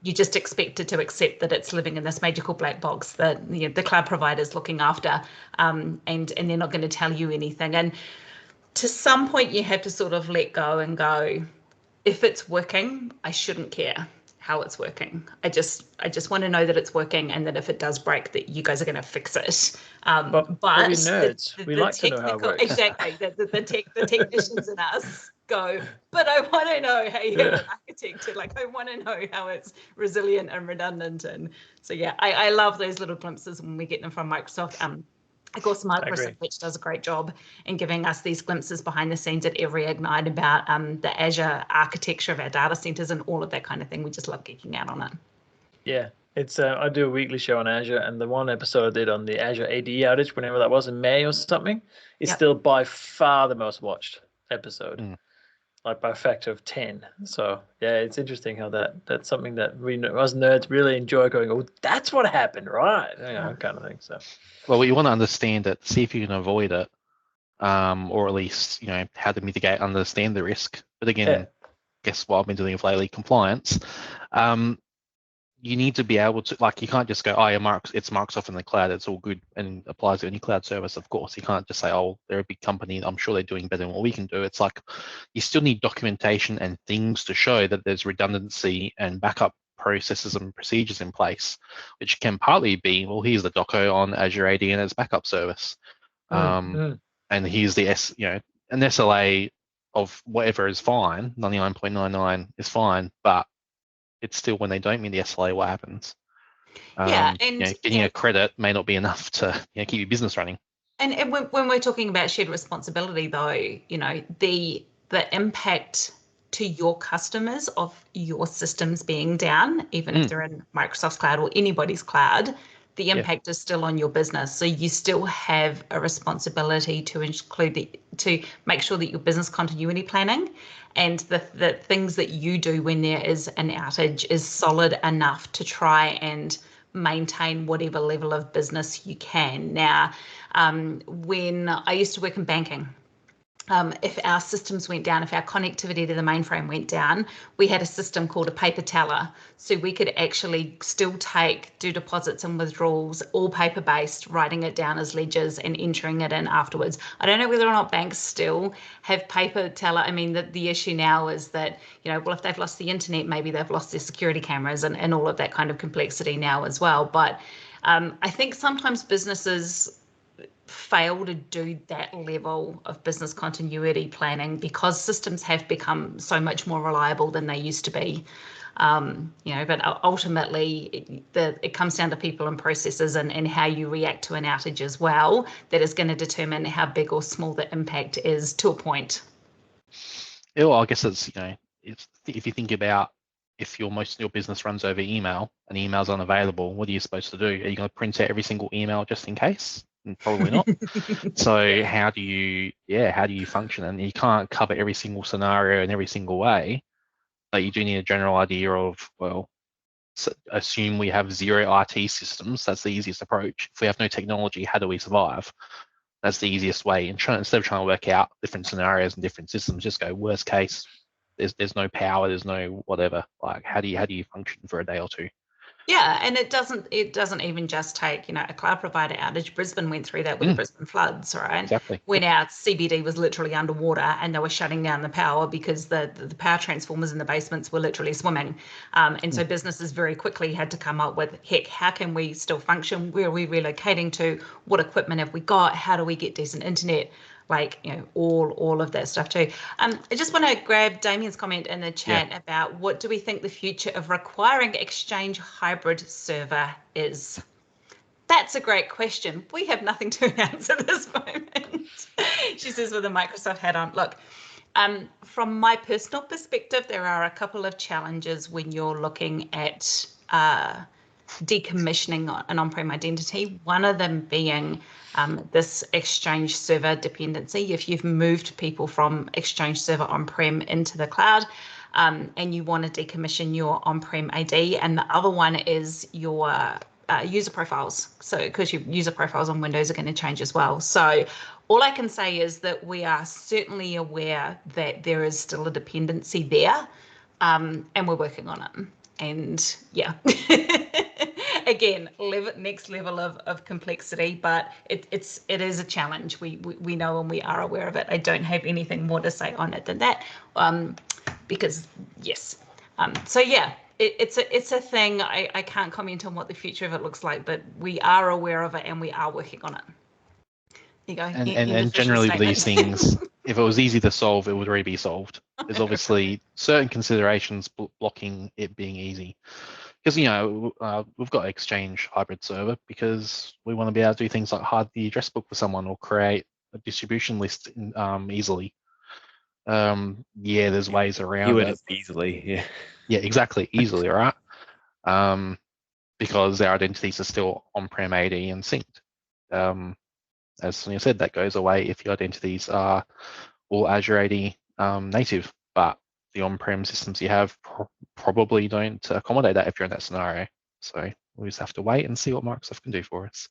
you just expect it to accept that it's living in this magical black box that the cloud provider is looking after, and they're not going to tell you anything. And to some point, you have to sort of let go and go, if it's working, I shouldn't care how it's working. I just want to know that it's working, and that if it does break, that you guys are going to fix it. But we're nerds. We like to know how it works. Exactly. The technicians in us go, but I want to know how you have an architecture. Like, I want to know how it's resilient and redundant. And so, yeah, I love those little glimpses when we get them from Microsoft. Of course, Microsoft, which does a great job in giving us these glimpses behind the scenes at every Ignite about the Azure architecture of our data centers and all of that kind of thing. We just love geeking out on it. Yeah, it's I do a weekly show on Azure, and the one episode I did on the Azure AD outage, whenever that was in May or something, is still by far the most watched episode, like by a factor of 10. So yeah, it's interesting how that's something that we us nerds really enjoy going, oh, that's what happened, right? Kind of thing. So. Well, you want to understand it, see if you can avoid it, or at least how to mitigate, understand the risk. But again, guess what I've been doing of lately? Compliance. you need to be able to, like, you can't just go, oh, yeah, it's Microsoft in the cloud, it's all good and applies to any cloud service. Of course, you can't just say, oh, they're a big company, I'm sure they're doing better than what we can do. It's like you still need documentation and things to show that there's redundancy and backup processes and procedures in place, which can partly be, well, here's the doco on Azure AD and its backup service. And here's the an SLA of whatever is fine, 99.99 is fine, but it's still when they don't meet the SLA, what happens? Yeah, and getting a credit may not be enough to keep your business running. And when we're talking about shared responsibility, though, the impact to your customers of your systems being down, even if they're in Microsoft's cloud or anybody's cloud, the impact is still on your business. So you still have a responsibility to to make sure that your business continuity planning and the things that you do when there is an outage is solid enough to try and maintain whatever level of business you can. Now, when I used to work in banking, if our systems went down, if our connectivity to the mainframe went down, we had a system called a paper teller. So we could actually still do deposits and withdrawals, all paper-based, writing it down as ledgers and entering it in afterwards. I don't know whether or not banks still have paper teller. I mean, the issue now is that, well, if they've lost the internet, maybe they've lost their security cameras and all of that kind of complexity now as well. But I think sometimes businesses fail to do that level of business continuity planning because systems have become so much more reliable than they used to be. But ultimately it comes down to people and processes and how you react to an outage as well that is going to determine how big or small the impact is to a point. Yeah, well, I guess it's, if you think about if most of your business runs over email and email's unavailable, what are you supposed to do? Are you going to print out every single email just in case? Probably not. So how do you function? And you can't cover every single scenario in every single way, but you do need a general idea of, well, assume we have 0 IT systems. That's the easiest approach. If we have no technology, how do we survive? That's the easiest way. And instead of trying to work out different scenarios and different systems, just go worst case. There's no power. There's no whatever. Like how do you function for a day or two? Yeah, and it doesn't even just take, a cloud provider outage. Brisbane went through that with the Brisbane floods, right? Exactly. When our CBD was literally underwater and they were shutting down the power because the power transformers in the basements were literally swimming. And so businesses very quickly had to come up with, heck, how can we still function? Where are we relocating to? What equipment have we got? How do we get decent internet? All of that stuff too. I just want to grab Damien's comment in the chat about what do we think the future of requiring Exchange hybrid server is? That's a great question. We have nothing to announce at this moment. She says with a Microsoft hat on. Look, from my personal perspective, there are a couple of challenges when you're looking at decommissioning an on-prem identity. One of them being this Exchange server dependency. If you've moved people from Exchange server on-prem into the cloud and you want to decommission your on-prem AD, and the other one is your user profiles. So because your user profiles on Windows are going to change as well. So all I can say is that we are certainly aware that there is still a dependency there and we're working on it. And yeah, again, next level of complexity, but it is a challenge. We know and we are aware of it. I don't have anything more to say on it than that, because yes. So yeah, it's a thing. I can't comment on what the future of it looks like, but we are aware of it and we are working on it. There you go. And generally with these things, if it was easy to solve, it would already be solved. There's obviously certain considerations blocking it being easy. Because, we've got Exchange hybrid server because we want to be able to do things like hide the address book for someone or create a distribution list easily. There's ways around it. Easily, yeah. Yeah, exactly, easily, right? Because our identities are still on-prem AD and synced. As Sonia said, that goes away if your identities are all Azure AD native, but the on-prem systems you have probably don't accommodate that if you're in that scenario. So we just have to wait and see what Microsoft can do for us.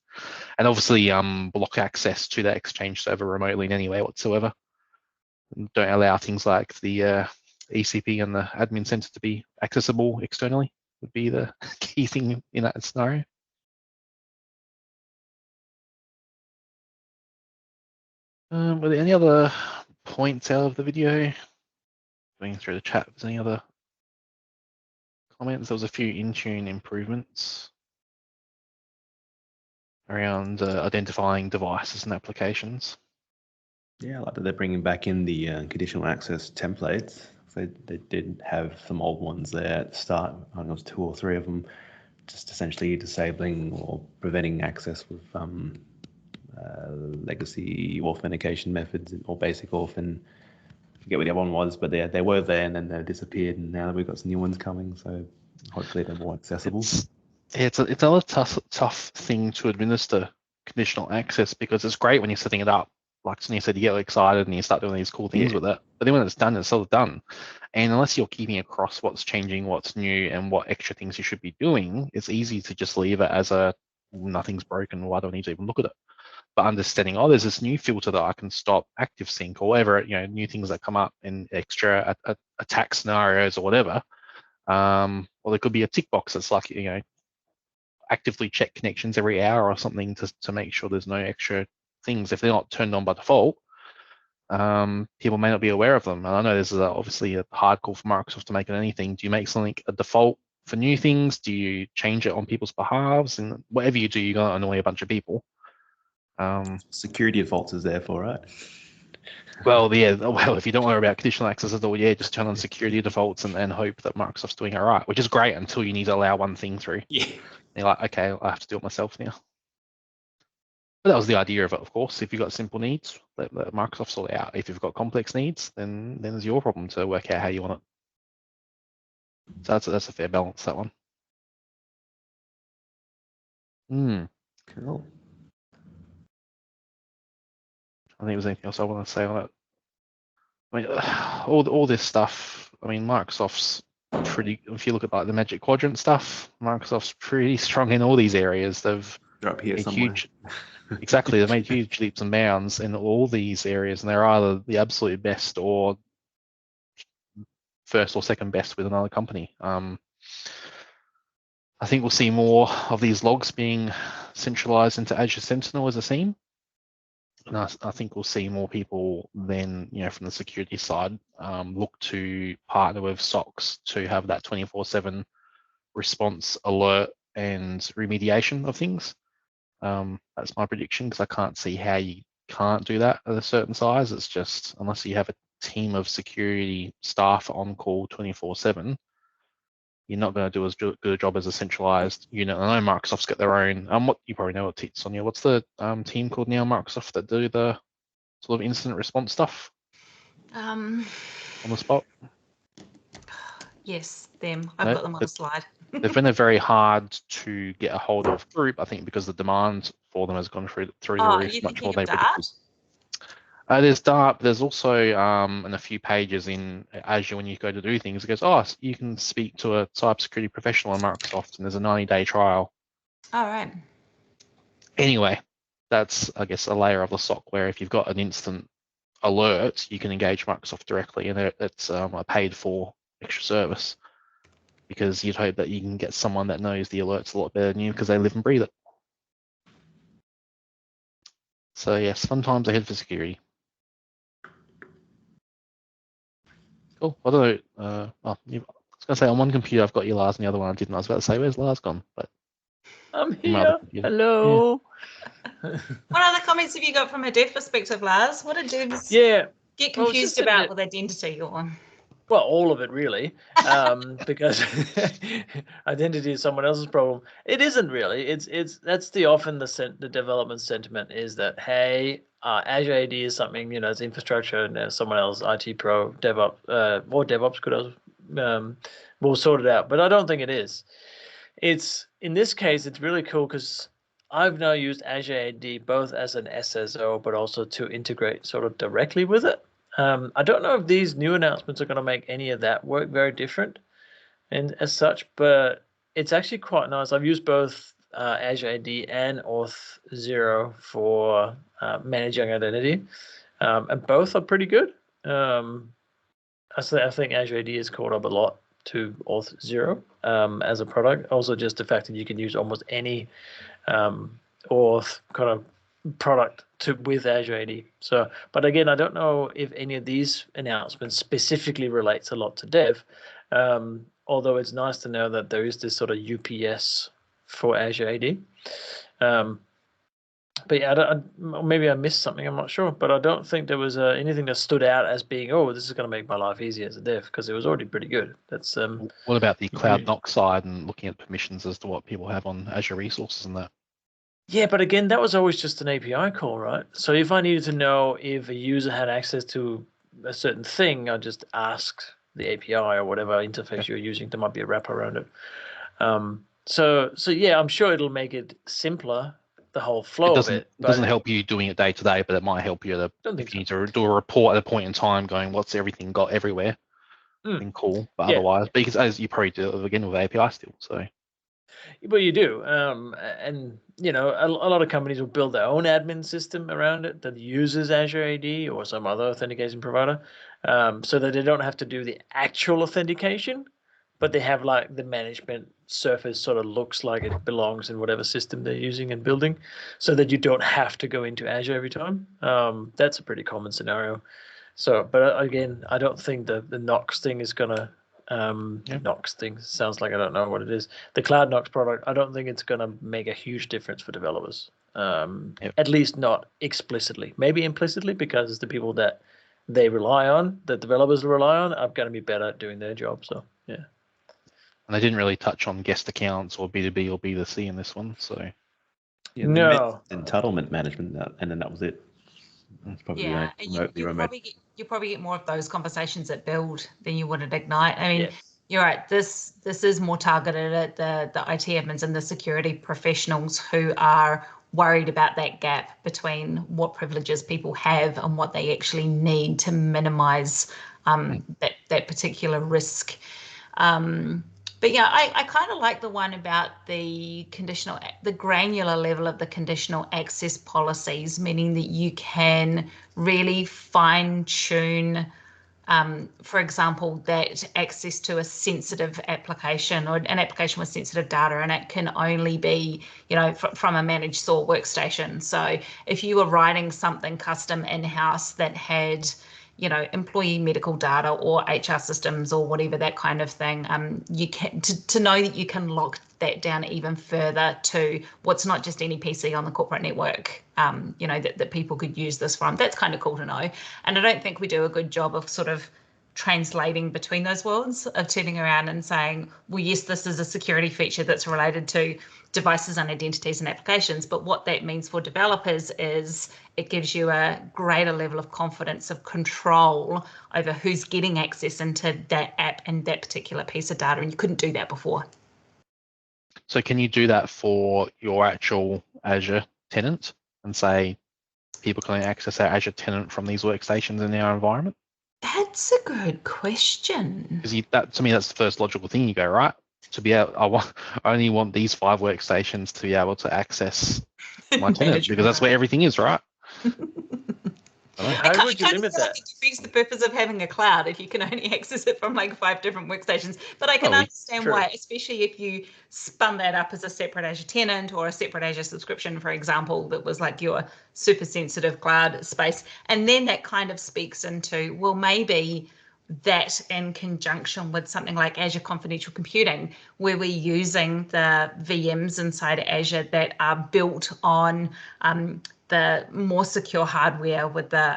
And obviously block access to that Exchange server remotely in any way whatsoever. Don't allow things like the ECP and the admin center to be accessible externally. would be the key thing in that scenario. Were there any other points out of the video? Going through the chat, was any other comments? There was a few Intune improvements around identifying devices and applications. Yeah, I like that they're bringing back in the conditional access templates. So they did have some old ones there at the start. I think it was 2 or 3 of them, just essentially disabling or preventing access with legacy authentication methods or basic auth, and I forget what the other one was, but they were there and then they disappeared, and now we've got some new ones coming, so hopefully they're more accessible. It's another tough thing to administer, conditional access, because it's great when you're setting it up. Like Sonia said, you get excited and you start doing these cool things with it, but then when it's done, it's sort of done. And unless you're keeping across what's changing, what's new, and what extra things you should be doing, it's easy to just leave it as a nothing's broken, why do I need to even look at it? But understanding, oh, there's this new filter that I can stop active sync or whatever, new things that come up in extra attack scenarios or whatever. Or there could be a tick box that's like, actively check connections every hour or something to make sure there's no extra things. If they're not turned on by default, people may not be aware of them. And I know this is obviously a hard call for Microsoft to make it anything. Do you make something a default for new things? Do you change it on people's behalves? And whatever you do, you're going to annoy a bunch of people. Security defaults is there for, right? Well, yeah. Well, if you don't worry about conditional access at all, yeah, just turn on security defaults and hope that Microsoft's doing it right, which is great until you need to allow one thing through. Yeah. You're like, okay, I have to do it myself now. But that was the idea of it, of course. If you've got simple needs, let Microsoft sort it out. If you've got complex needs, then it's your problem to work out how you want it. So that's a fair balance, that one. Cool. I think there's anything else I want to say on it. I mean, all this stuff. I mean, Microsoft's pretty. If you look at like the Magic Quadrant stuff, Microsoft's pretty strong in all these areas. They're up here somewhere. Huge. Exactly, they've made huge leaps and bounds in all these areas, and they're either the absolute best or first or second best with another company. I think we'll see more of these logs being centralized into Azure Sentinel as a theme. And I think we'll see more people then, from the security side, look to partner with SOCs to have that 24/7 response, alert, and remediation of things. That's my prediction, because I can't see how you can't do that at a certain size. It's just, unless you have a team of security staff on call 24/7, you're not going to do as good a job as a centralized unit. I know Microsoft's got their own. What you probably know it, Sonia. What's the team called now, Microsoft, that do the sort of incident response stuff on the spot? Yes, them. I've got them on a slide. They've been a very hard to get a hold of group, I think, because the demand for them has gone through the roof much more than they predicted. There's Dart. There's also in a few pages in Azure, when you go to do things, it goes, oh, you can speak to a cybersecurity professional on Microsoft, and there's a 90-day trial. All right. Anyway, that's, I guess, a layer of the SOC where if you've got an instant alert, you can engage Microsoft directly, and it's a paid-for extra service, because you'd hope that you can get someone that knows the alerts a lot better than you, because they live and breathe it. So yes, sometimes ahead for security. Cool. I don't know. I was going to say on one computer I've got you, Lars, and the other one I didn't. I was about to say, where's Lars gone? But I'm here. Hello. Yeah. What other comments have you got from a dev perspective, Lars? What did devs get confused about with identity or? Well, all of it really, because identity is someone else's problem. It isn't really. That's often the development sentiment is that, hey, Azure AD is something, it's infrastructure, and someone else, IT pro, DevOps, or DevOps could have will sort it out. But I don't think it is. It's in this case, it's really cool because I've now used Azure AD both as an SSO, but also to integrate sort of directly with it. I don't know if these new announcements are going to make any of that work very different and as such, but it's actually quite nice. I've used both Azure AD and Auth0 for managing identity, and both are pretty good. I think Azure AD has caught up a lot to Auth 0 as a product. Also, just the fact that you can use almost any Auth kind of product with Azure AD. So, but again, I don't know if any of these announcements specifically relates a lot to dev. Although it's nice to know that there is this sort of UPS for Azure AD. But yeah, maybe I missed something. I'm not sure, but I don't think there was anything that stood out as being, oh, this is going to make my life easier as a dev, because it was already pretty good. That's What about the cloud knock side and looking at permissions as to what people have on Azure resources and that? Yeah, but again, that was always just an API call, right? So if I needed to know if a user had access to a certain thing, I just ask the API or whatever interface you're using. There might be a wrapper around it. So yeah, I'm sure it'll make it simpler, the whole flow of it. It doesn't help you doing it day to day, but it might help you if you need to do a report at a point in time going, what's everything got everywhere? Then cool, but otherwise, because as you probably do again with API still, so. Well, you do, and you know, a lot of companies will build their own admin system around it that uses Azure AD or some other authentication provider, so that they don't have to do the actual authentication, but they have like the management surface sort of looks like it belongs in whatever system they're using and building, so that you don't have to go into Azure every time. That's a pretty common scenario. So, but again, I don't think the Knox thing is gonna. Knox thing sounds like I don't know what it is. The Cloud Knox product, I don't think it's going to make a huge difference for developers. At least not explicitly. Maybe implicitly, because the people that they rely on, that developers rely on, are going to be better at doing their job. So yeah. And they didn't really touch on guest accounts or B2B or B2C in this one. So yeah, no entitlement management, and then that was it. That's probably you probably get more of those conversations at Build than you would at Ignite. I mean, you're right. This is more targeted at the IT admins and the security professionals who are worried about that gap between what privileges people have and what they actually need to minimize that particular risk. But yeah, I kind of like the one about the granular level of the conditional access policies, meaning that you can really fine tune, for example, that access to a sensitive application or an application with sensitive data, and it can only be, you know, from a managed SOAR workstation. So if you were writing something custom in-house that had, you know, employee medical data or HR systems or whatever, that kind of thing, you can to know that you can lock that down even further to what's not just any PC on the corporate network, you know, that people could use this from. That's kind of cool to know. And I don't think we do a good job of sort of translating between those worlds, of turning around and saying, well, yes, this is a security feature that's related to devices and identities and applications, but what that means for developers is it gives you a greater level of confidence of control over who's getting access into that app and that particular piece of data, and you couldn't do that before. So can you do that for your actual Azure tenant and say people can access our Azure tenant from these workstations in our environment? That's a good question. Because that, to me, that's the first logical thing. You go, right, to be able, I only want these 5 workstations to be able to access my tenant, because that's where everything is, right? How would you limit that? It defeats the purpose of having a cloud if you can only access it from like 5 different workstations. But I can understand why, especially if you spun that up as a separate Azure tenant or a separate Azure subscription, for example, that was like your super sensitive cloud space. And then that kind of speaks into, well, maybe that in conjunction with something like Azure Confidential Computing, where we're using the VMs inside Azure that are built on the more secure hardware with the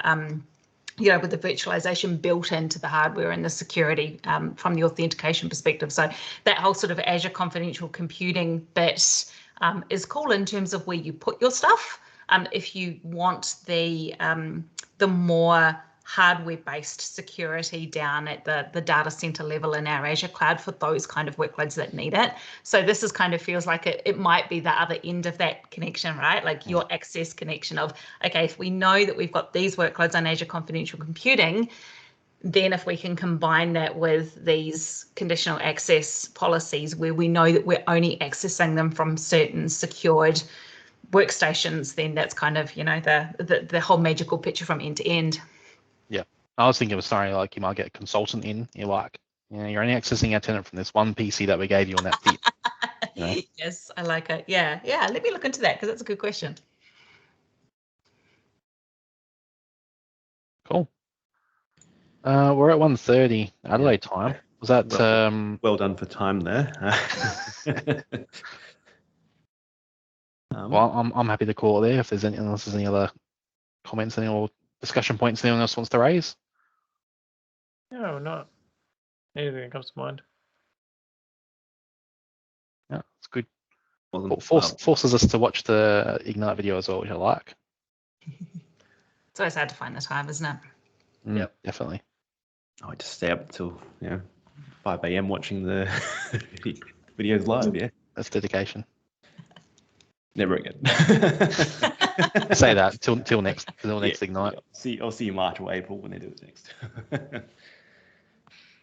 you know, with the virtualization built into the hardware and the security from the authentication perspective. So that whole sort of Azure Confidential Computing bit is cool in terms of where you put your stuff. If you want the more hardware-based security down at the data center level in our Azure cloud for those kind of workloads that need it. So this is kind of feels like it might be the other end of that connection, right? Like your access connection of, okay, if we know that we've got these workloads on Azure Confidential Computing, then if we can combine that with these conditional access policies where we know that we're only accessing them from certain secured workstations, then that's kind of, you know, the whole magical picture from end to end. Yeah, I was thinking of a scenario like you might get a consultant in, you're like, Yeah, you're only accessing our tenant from this one PC that we gave you on that bit. You know? Yes, I like it. Yeah. Let me look into that because that's a good question. Cool. We're at 1:30 Adelaide time. Was that well done for time there? Well, I'm happy to call it there. If there's any other comments, any more discussion points anyone else wants to raise? No, not anything that comes to mind. Yeah, it's good. Forces us to watch the Ignite video as well, which I like. It's always hard to find the time, isn't it? Yep, definitely. I just stay up till 5 a.m. watching the videos live. Yeah, that's dedication. Never again. Say that till next Ignite. I'll see you March or April when they do it next.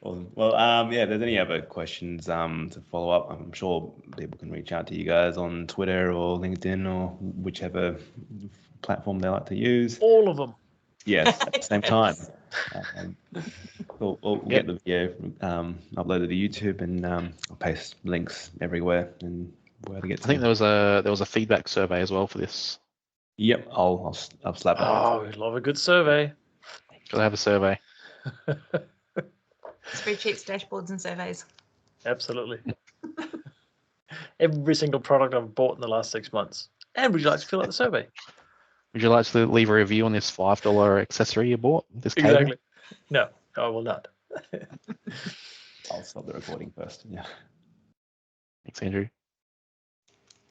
Awesome. Well, if there's any other questions to follow up, I'm sure people can reach out to you guys on Twitter or LinkedIn or whichever platform they like to use. All of them. Yes, at the same time. We'll get the video uploaded to YouTube, and I'll paste links everywhere and where to get to. I think there was a feedback survey as well for this. Yep, I'll slap that. Oh, we love a good survey. Gotta have a survey. Spreadsheets, dashboards, and surveys. Absolutely. Every single product I've bought in the last 6 months. And would you like to fill out the survey? Would you like to leave a review on this $5 accessory you bought? This cable? Exactly. No, I will not. I'll stop the recording first. Yeah. Thanks, Andrew.